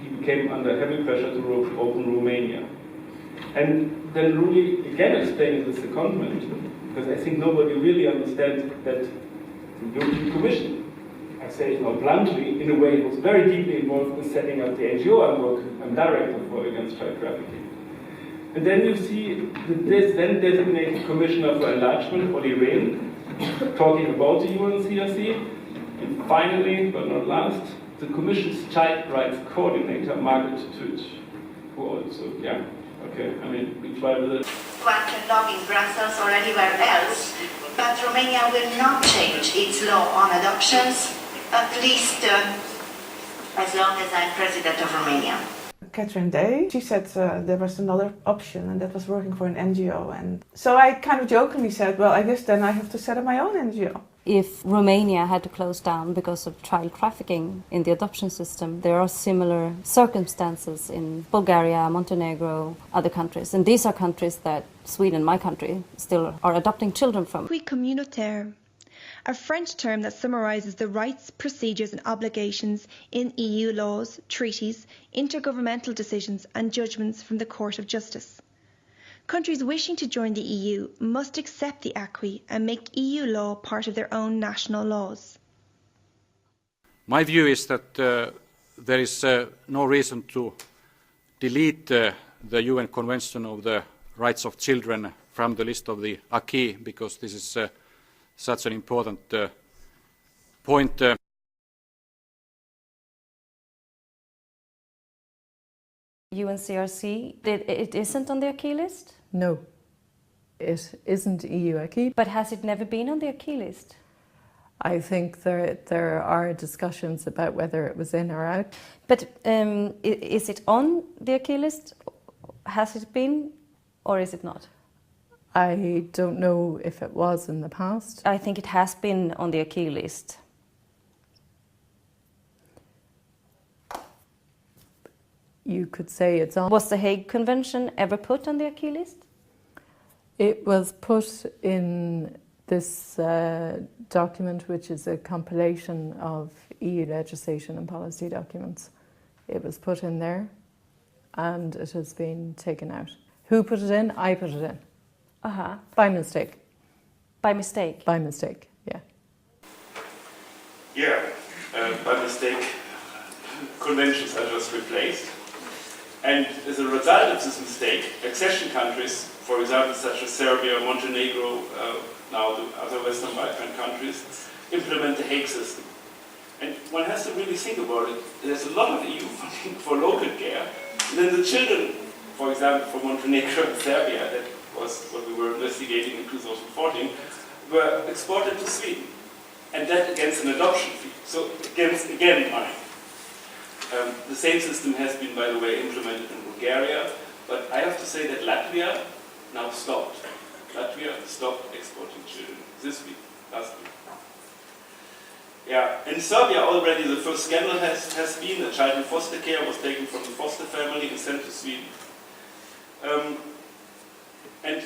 he became under heavy pressure to open Romania. And then Roelie again explaining the secondment, because I think nobody really understands that the European Commission, I say it now bluntly, in a way was very deeply involved in setting up the NGO I'm director for Against Child Trafficking. And then you see the then designated Commissioner for Enlargement, Olli Rehn, talking about the UNCRC. And finally, but not last, the Commission's Child Rights Coordinator, Margaret Tuch, who also, we try with it. One law in Brussels or anywhere else, but Romania will not change its law on adoptions, at least as long as I'm President of Romania. Catherine Day, she said there was another option, and that was working for an NGO. And so I kind of jokingly said, well, I guess then I have to set up my own NGO. If Romania had to close down because of child trafficking in the adoption system, there are similar circumstances in Bulgaria, Montenegro, other countries. And these are countries that Sweden, my country, still are adopting children from. Acquis communautaire, a French term that summarises the rights, procedures and obligations in EU laws, treaties, intergovernmental decisions and judgments from the Court of Justice. Countries wishing to join the EU must accept the acquis and make EU law part of their own national laws. My view is that there is no reason to delete the UN Convention of the Rights of Children from the list of the acquis, because this is such an important point. UNCRC, it isn't on the acquis list? No, it isn't EU acquis. But has it never been on the acquis list? I think there are discussions about whether it was in or out. But is it on the acquis list? Has it been, or is it not? I don't know if it was in the past. I think it has been on the acquis list. You could say it's on. Was the Hague Convention ever put on the acquis list? It was put in this document, which is a compilation of EU legislation and policy documents. It was put in there and it has been taken out. Who put it in? I put it in. Uh-huh. By mistake. By mistake? By mistake, yeah. Yeah, by mistake, conventions are just replaced. And as a result of this mistake, accession countries, for example, such as Serbia, Montenegro, now the other Western Balkan countries, implement the Hague system. And one has to really think about it. There's a lot of EU funding for local care. And then the children, for example, from Montenegro and Serbia, that was what we were investigating in 2014, were exported to Sweden. And that against an adoption fee. So against, again, money. The same system has been, by the way, implemented in Bulgaria, but I have to say that Latvia now stopped. Latvia stopped exporting children this week, last week. Yeah, in Serbia already the first scandal has been a child in foster care was taken from the foster family and sent to Sweden. And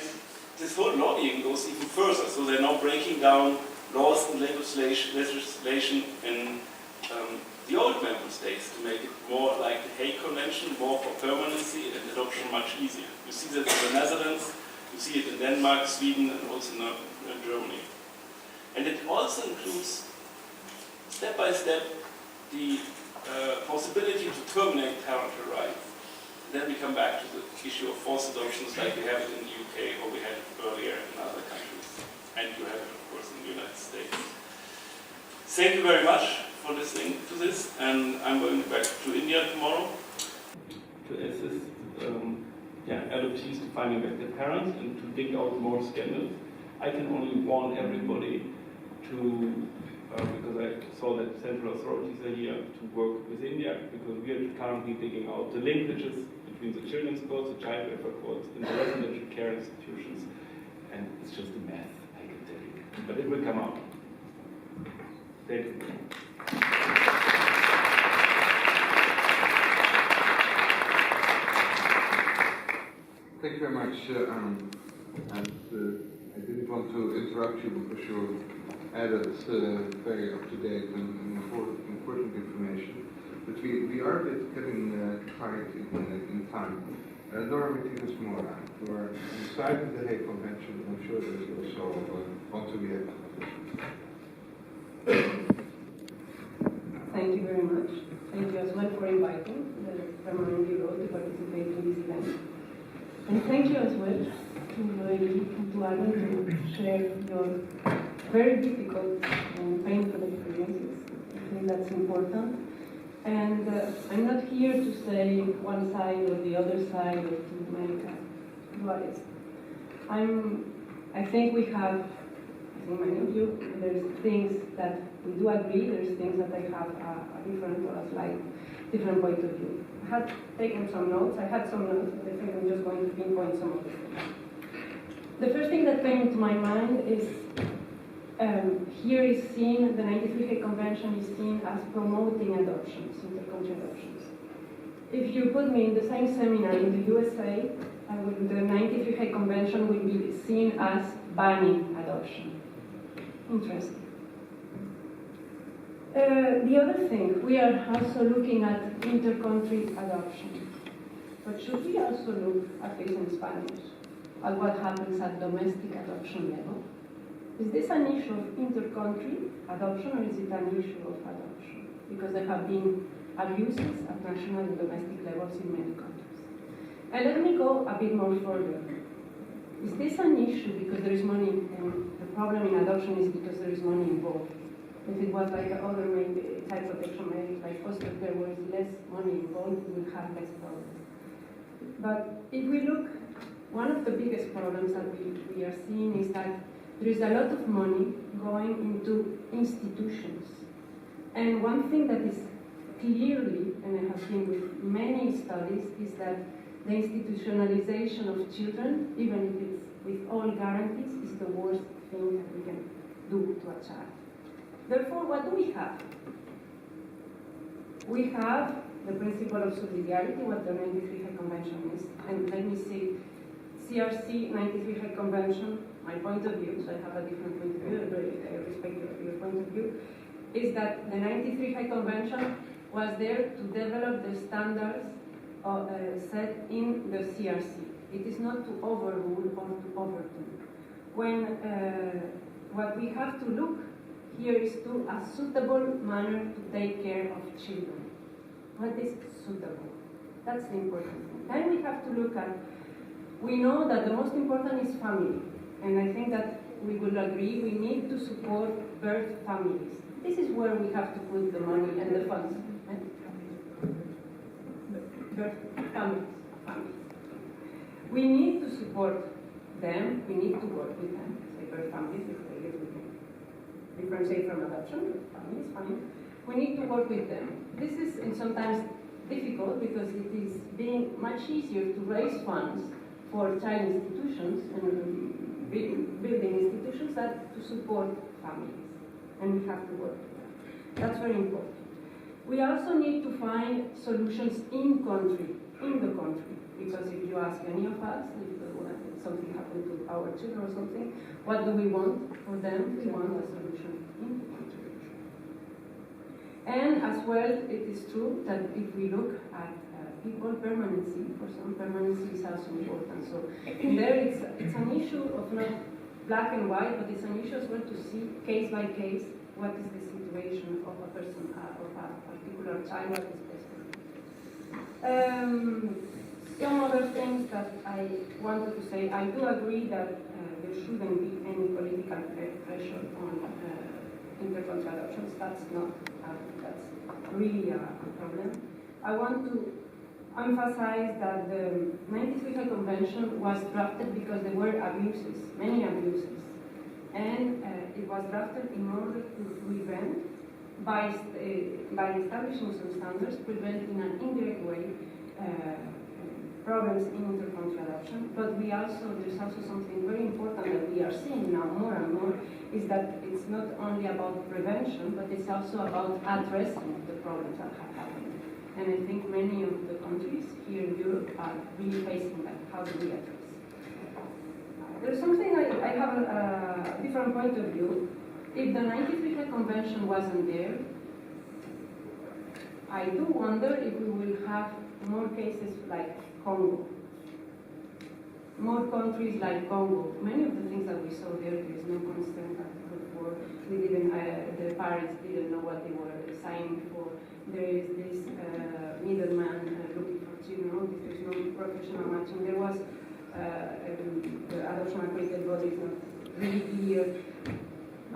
this whole lobbying goes even further, so they're now breaking down laws and legislation in the old member states to make it more like the Hague Convention, more for permanency and adoption much easier. You see that in the Netherlands, you see it in Denmark, Sweden, and also now in Germany. And it also includes, step by step, the possibility to terminate parental rights. Then we come back to the issue of forced adoptions like we have it in the UK or we had it earlier in other countries. And you have it, of course, in the United States. Thank you very much for listening to this, and I'm going back to India tomorrow to assist adoptees to finding back their parents and to dig out more scandals. I can only warn everybody to, because I saw that central authorities are here to work with India, because we are currently digging out the linkages between the children's courts, the child welfare courts, and the residential care institutions, and it's just a mess, I can tell you. But it will come out. Thank you. Thank you very much, Arun. And I didn't want to interrupt you because you added very up-to-date and important information. But we are a bit getting tight in time. Laura Martinez-Mora, you are on the side of the Hague Convention. I'm sure that you also want to react. Thank you very much. Thank you as well for inviting the Permanent Bureau to participate in this event. And thank you as well to Roelie and to Arun to share your very difficult and painful experiences. I think that's important. And I'm not here to say one side or the other side or to make a dualist. I think we have, I think many of you, there's things that we do agree, there's things that I have a different or a slight different point of view. I had taken some notes, I had some notes, but I think I'm just going to pinpoint some of the things. The first thing that came into my mind is here is seen, the 93 Hague Convention is seen as promoting adoptions, intercountry adoptions. If you put me in the same seminar in the USA, the 93 Hague Convention will be seen as banning adoption. Interesting. The other thing, we are also looking at intercountry adoption. But should we also look, at least in Spanish, at what happens at domestic adoption level? Is this an issue of intercountry adoption or is it an issue of adoption? Because there have been abuses at national and domestic levels in many countries. And let me go a bit more further. Is this an issue because there is money, and the problem in adoption is because there is money involved? If it was like other maybe child protection measures like foster care where there is less money involved, we will have less problems. But if we look, one of the biggest problems that we are seeing is that there is a lot of money going into institutions. And one thing that is clearly, and I have seen with many studies, is that the institutionalization of children, even if it's with all guarantees, is the worst thing that we can do to a child. Therefore, what do we have? We have the principle of subsidiarity, what the 93 Hague Convention is. And let me see, CRC 93 Hague Convention, my point of view, so I have a different point of view, I respect your point of view, is that the 93 Hague Convention was there to develop the standards set in the CRC. It is not to overrule or to overturn. When what we have to look here is to a suitable manner to take care of children. What is suitable? That's the important thing. Then we have to look at, we know that the most important is family. And I think that we will agree we need to support birth families. This is where we have to put the money and the funds. Birth families. We need to support them, we need to work with them. Say birth families, we can differentiate from adoption, but families, fine. We need to work with them. This is sometimes difficult because it is being much easier to raise funds for child institutions and building institutions that to support families, and we have to work with that. That's very important. We also need to find solutions in the country, because if you ask any of us, if something happened to our children or something, what do we want for them? We want a solution in the country. And as well, it is true that if we look at people, permanency, for some permanency is also important. So there it's an issue of not black and white, but it's an issue as well to see case by case what is the situation of a person, of a particular child at this person. Some other things that I wanted to say, I do agree that there shouldn't be any political pressure on intercountry adoptions. That's not, that's really a problem. I want to emphasize that the 93 Hague Convention was drafted because there were abuses, many abuses. And it was drafted in order to prevent, by establishing some standards, prevent in an indirect way problems in intercountry adoption. But there's also something very important that we are seeing now more and more, is that it's not only about prevention, but it's also about addressing the problems that have happened. And I think many of the countries here in Europe are really facing that. How do we address? There's something I have a different point of view. If the 93 Hague Convention wasn't there, I do wonder if we will have more cases like Congo. More countries like Congo. Many of the things that we saw there is no concern before. We didn't, the parents didn't know what they were signing for. There is this middleman looking for children. There's no professional matching. There was the adoption accredited body is not really clear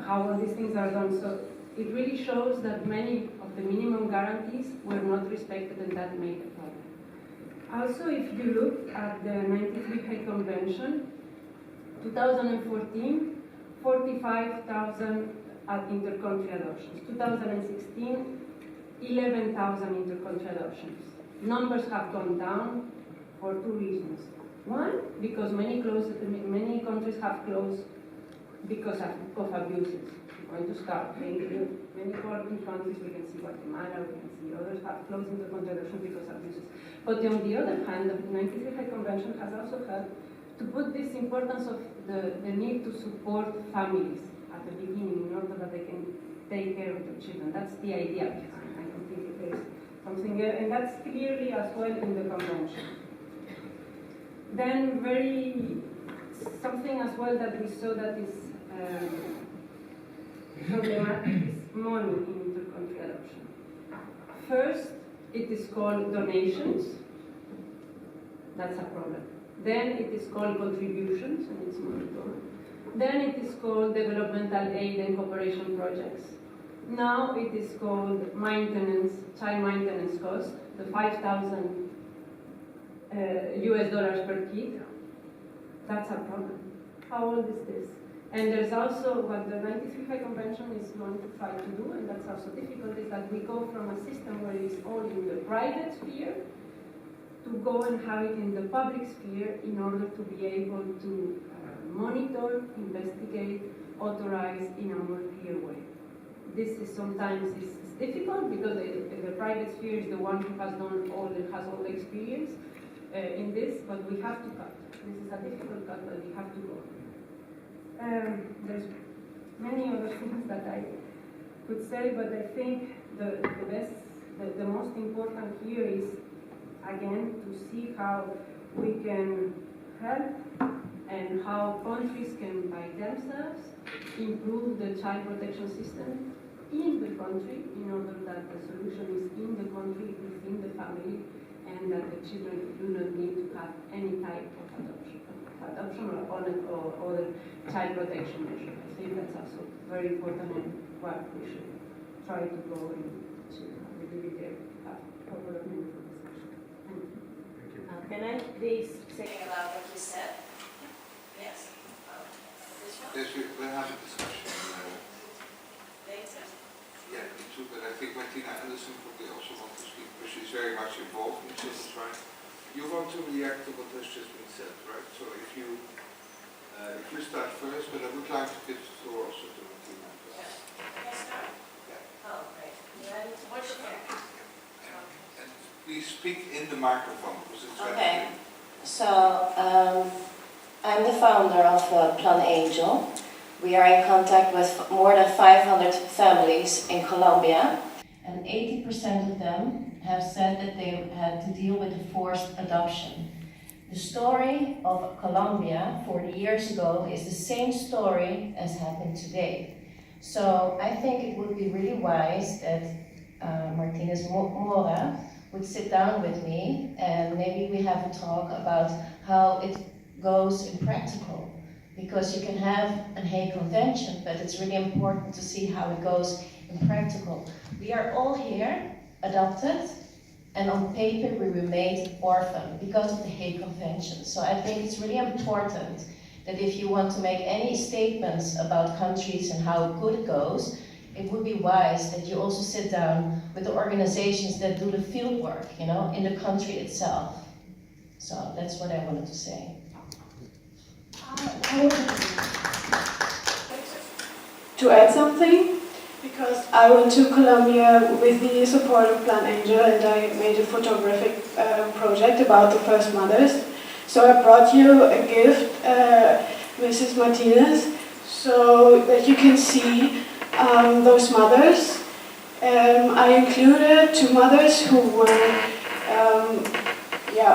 how all these things are done. So it really shows that many of the minimum guarantees were not respected, and that made a problem. Also, if you look at the 93 Hague Convention, 2014, 45,000 inter-country adoptions. 2016, 11,000 inter-country adoptions. Numbers have gone down for two reasons. One, because many countries have closed because of abuses. We're going to start many important countries. We can see Guatemala, we can see others have closed inter-country adoption because of abuses. But on the other hand, the 93 Hague Convention has also helped to put this importance of the need to support families at the beginning in order that they can take care of the children. That's the idea behind. I don't think there's something else, and that's clearly as well in the convention. Then something as well that we saw that is problematic is money in inter-country adoption. First, it is called donations. That's a problem. Then it is called contributions, and it's monitored. Then it is called developmental aid and cooperation projects. Now it is called maintenance, child maintenance cost, the $5,000 US per kid. That's a problem. How old is this? And there's also what the 93 Hague Convention is going to try to do, and that's also difficult, is that we go from a system where it's all in the private sphere to go and have it in the public sphere in order to be able to monitor, investigate, authorize in a more clear way. This is sometimes difficult because the private sphere is the one who has done all the experience in this, but we have to cut. This is a difficult cut, but we have to go. There's many other things that I could say, but I think the most important here is, again, to see how we can help and how countries can, by themselves, improve the child protection system in the country in order that the solution is in the country, within the family, and that the children do not need to have any type of adoption or other child protection measure. I think that's also very important and what we should try to go into really have a couple of minutes of discussion. Thank you. Can I please say about what you said? Yes. Yes, we'll have a discussion later. Yeah, me too, but I think Martina Anderson probably also wants to speak because she's very much involved in this, right? You want to react to what has just been said, right? So if you start first, but I would like to give the floor also to Martina. Yes. Can I start? Yeah. Oh, great. Then what's your And please speak in the microphone because it's okay. So I'm the founder of Plan Angel. We are in contact with more than 500 families in Colombia, and 80% of them have said that they had to deal with a forced adoption. The story of Colombia 40 years ago is the same story as happened today. So I think it would be really wise that Martinez-Mora would sit down with me and maybe we have a talk about how it goes in practical. Because you can have a Hague Convention, but it's really important to see how it goes in practical. We are all here adopted, and on paper we were made orphan because of the Hague Convention. So I think it's really important that if you want to make any statements about countries and how good it goes, it would be wise that you also sit down with the organizations that do the field work, you know, in the country itself. So that's what I wanted to say. To add something, because I went to Colombia with the support of Plan Angel and I made a photographic project about the first mothers. So I brought you a gift Mrs. Martinez, so that you can see those mothers. I included 2 mothers who were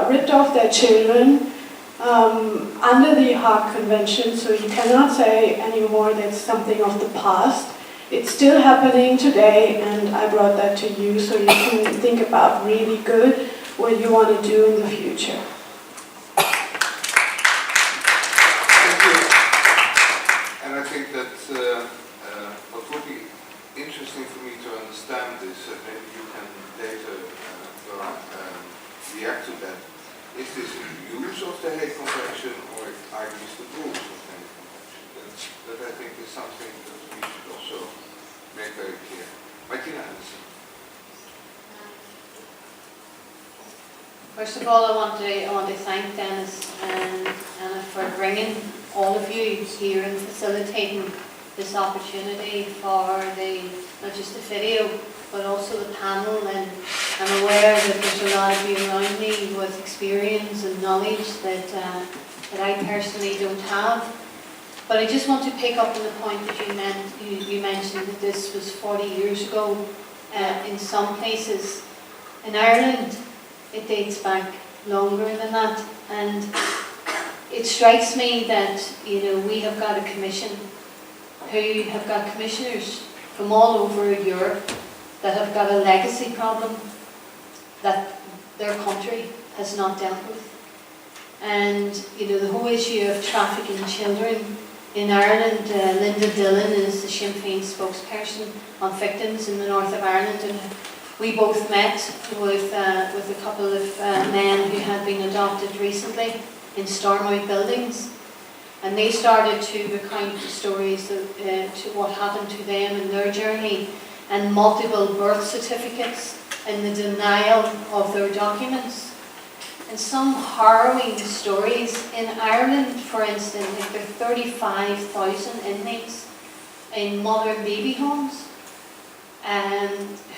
ripped off their children under the Hague Convention, so you cannot say anymore that's something of the past. It's still happening today, and I brought that to you so you can think about really good what you want to do in the future. Thank you. And I think that what would be interesting for me to understand is, maybe you can later react to that, is this use of the Hague Convention or are these the rules of the Hague Convention? That I think is something that we should also make very clear. Martinez. First of all, I want to thank Dennis and Anna for bringing all of you here and facilitating this opportunity for not just the video, but also the panel. And I'm aware that there's a lot of you around me with experience and knowledge that I personally don't have. But I just want to pick up on the point that you mentioned that this was 40 years ago. In some places in Ireland, it dates back longer than that, and it strikes me that we have got a commission who have got commissioners from all over Europe that have got a legacy problem that their country has not dealt with. And the whole issue of trafficking children in Ireland, Linda Dillon is the Sinn Féin spokesperson on victims in the north of Ireland, and we both met with a couple of men who had been adopted recently in Stormout buildings, and they started to recount the stories to what happened to them in their journey, and multiple birth certificates and the denial of their documents. And some harrowing stories in Ireland, for instance, like there are 35,000 inmates in mother and baby homes,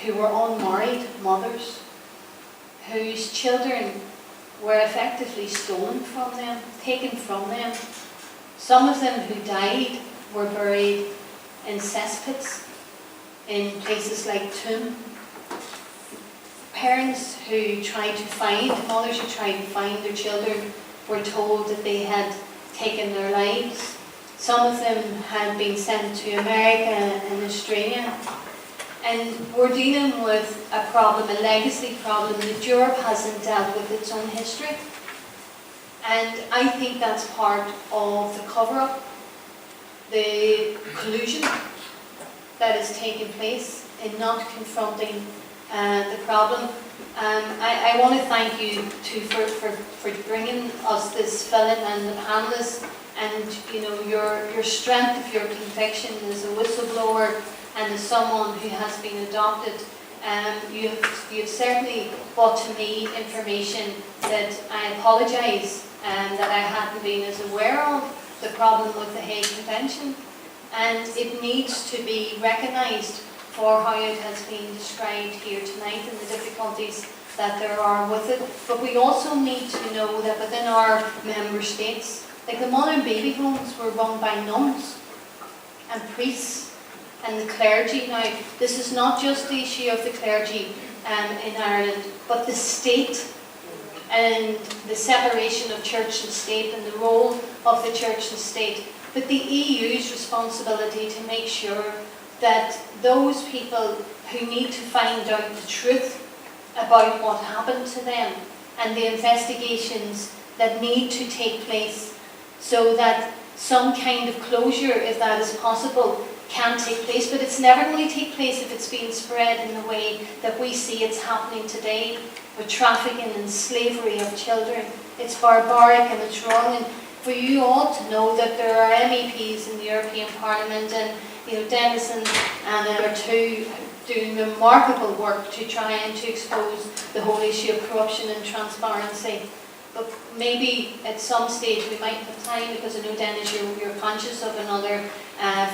who were unmarried mothers, whose children were effectively stolen from them, taken from them. Some of them who died were buried in cesspits in places like Toom. Parents who tried to find, mothers who tried to find their children were told that they had taken their lives. Some of them had been sent to America and Australia. And we're dealing with a problem, a legacy problem that Europe hasn't dealt with its own history. And I think that's part of the cover-up, the collusion that is taking place in not confronting the problem. I want to thank you for bringing us this film and the panelists, and your strength of your conviction as a whistleblower and as someone who has been adopted. You have certainly brought to me information that I apologise that I hadn't been as aware of, the problem with the Hague Convention, and it needs to be recognised for how it has been described here tonight and the difficulties that there are with it. But we also need to know that within our member states, like the mother and baby homes were run by nuns and priests and the clergy. Now, this is not just the issue of the clergy in Ireland, but the state and the separation of church and state and the role of the church and state. But the EU's responsibility to make sure that those people who need to find out the truth about what happened to them and the investigations that need to take place so that some kind of closure, if that is possible, can take place. But it's never going to take place if it's being spread in the way that we see it's happening today with trafficking and slavery of children. It's barbaric and it's wrong. And for you all to know that there are MEPs in the European Parliament, and Dennis and Anna are two doing remarkable work to try and to expose the whole issue of corruption and transparency. But maybe at some stage we might have time, because I know, Dennis, you're conscious of another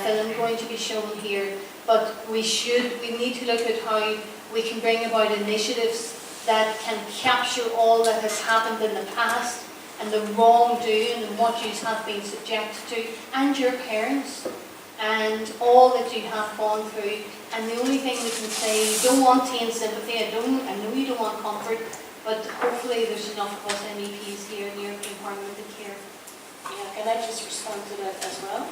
film going to be shown here. But we need to look at how we can bring about initiatives that can capture all that has happened in the past and the wrongdoing and what you have been subjected to, and your parents, and all that you have gone through. And the only thing we can say, you don't want tea and sympathy, I know you don't want comfort, but hopefully there's enough of us MEPs here in the European Parliament that care. Yeah, can I just respond to that as well?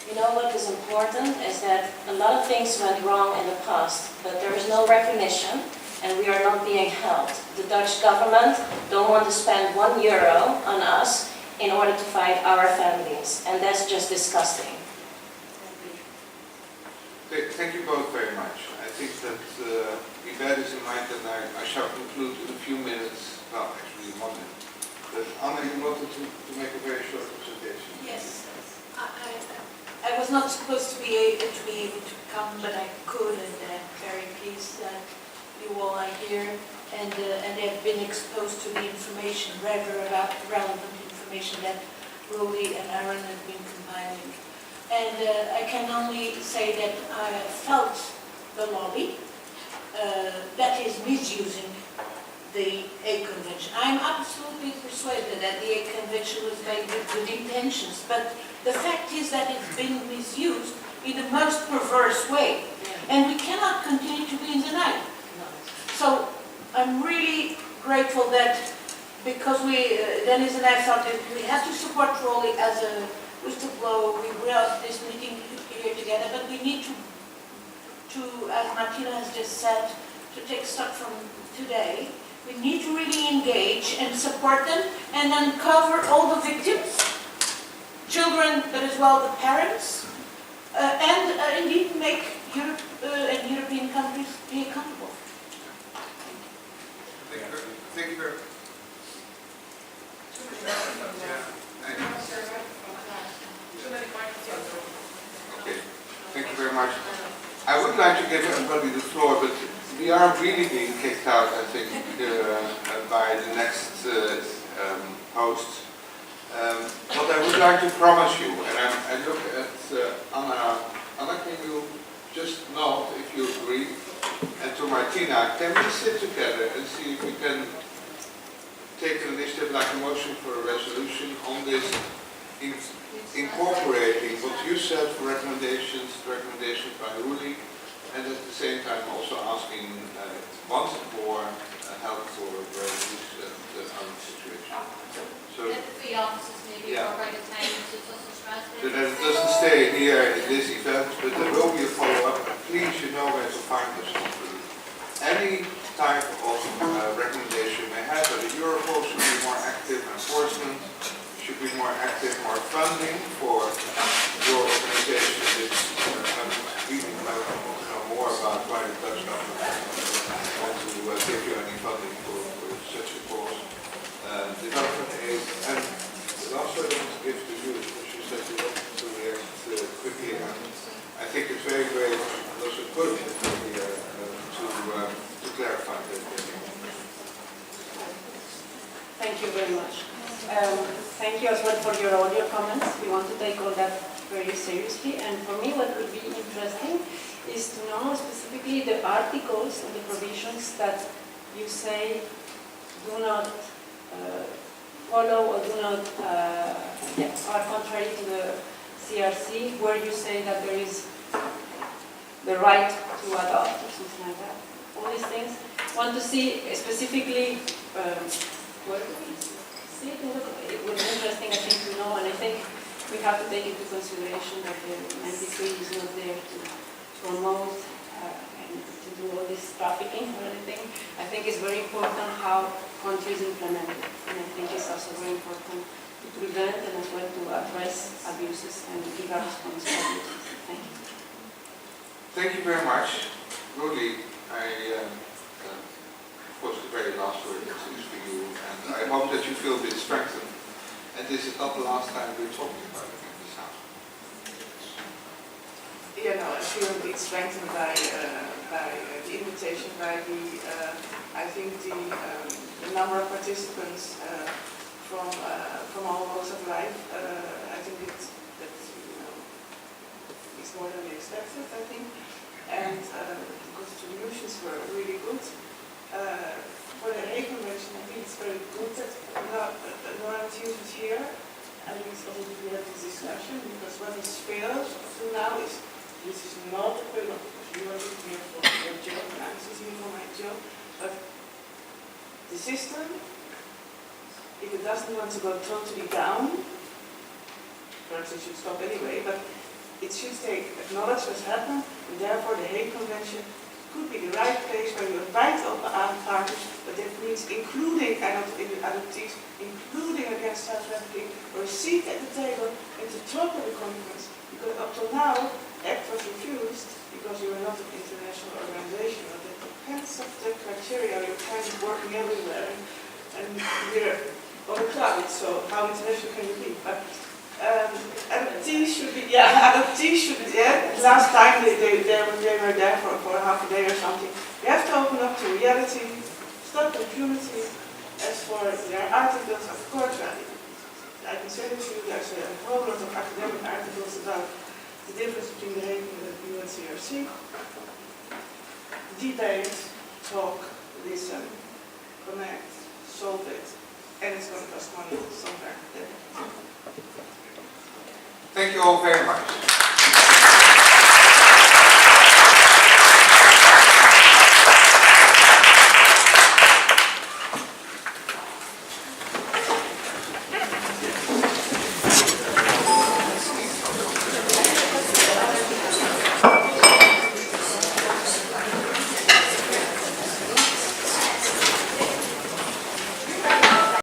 You know what is important is that a lot of things went wrong in the past, but there is no recognition and we are not being helped. The Dutch government don't want to spend €1 on us in order to fight our families, and that's just disgusting. Thank you both very much. I think that with that is in mind, and I shall conclude in a few minutes, well actually 1 minute. But Anna, you wanted to make a very short presentation. Yes. I was not supposed to be able to come, but I could, and I'm very pleased that you all are here and have been exposed to the information, relevant information that Roelie and Arun have been compiling. And I can only say that I have felt the lobby that is misusing the Hague Convention. I'm absolutely persuaded that the Hague Convention was made with good intentions, but the fact is that it's been misused in the most perverse way, and we cannot continue to be in denial. So I'm really grateful that, because Dennis and I thought that we have to support Roelie as a whistleblower. We brought this meeting here together, but we need to, as Martina has just said, to take stock from today. We need to really engage and support them and uncover all the victims, children, but as well the parents, and indeed make Europe and European countries be accountable. Thank you very much. Okay, thank you very much. I would like to give everybody the floor, but we are really being kicked out, I think, by the next host. What I would like to promise you, and I look at Anna. Anna, can you just nod if you agree? And to Martina, can we sit together and see if we can take an initiative like a motion for a resolution on this, incorporating what you said for recommendations by Roelie, and at the same time also asking once more help for the current situation. So Let the offices maybe incorporate a time to so that it doesn't stay here in this event, but there will be a follow-up. Please, you know where to find us. Any type of recommendation you may have, that Europol should be more active, enforcement should be more active, more funding for your organization. I'm really want to know more about why the Dutch government wants to give you any funding for such a cause. Development aid, and the last word I want to give to you, because you said you wanted to react quickly, and I think it's very great, and also good to clarify that. Thank you very much. Thank you as well for your audio comments. We want to take all that very seriously, and for me what would be interesting is to know specifically the articles and the provisions that you say do not follow or do not are contrary to the CRC, where you say that there is the right to adopt or something like that. All these things. Want to see specifically where see it. It would be interesting, I think, to know, and I think we have to take into consideration that the 93 is not there to promote and to do all this trafficking or anything. I think it's very important how countries implement it, and I think it's also very important to prevent and as well to address abuses and give a response to abuses. Thank you. Thank you very much. Roelie, of course, the very last word is for you, and I hope that you feel a bit strengthened. And this is not the last time we're talking about it in this house. Yeah, no, I feel a bit strengthened by the invitation, by the, I think the number of participants from all walks of life. I think it's more than we expected, I think, and the contributions were really good. for the Hague Convention, I think it's very good that Nora uses here. I think it's also good to have this discussion, because what has failed up to now is, this is not a failure, because you are looking here for your job, and I'm sitting here for my job, but the system, if it doesn't want to go totally down, perhaps it should stop anyway, but it should acknowledge what's happened, and therefore the Hague Convention could be the right place where you invite all the parties, but that means including adoptees, including Against Child Trafficking, or a seat at the table and to talk at the conference. Because up till now, ACT was refused because you are not an international organization, but it depends on the criteria, you're kind of working everywhere, and we're on a cloud, so how international can you be? But adoptees should be, last time they were there for half a day or something. We have to open up to reality, stop impunity. As for their articles, of course, I can say to you, there's a whole lot of academic articles about the difference between the Hague and the UNCRC. Debate, talk, listen, connect, solve it, and it's going to cost money somewhere. Thank you all very much.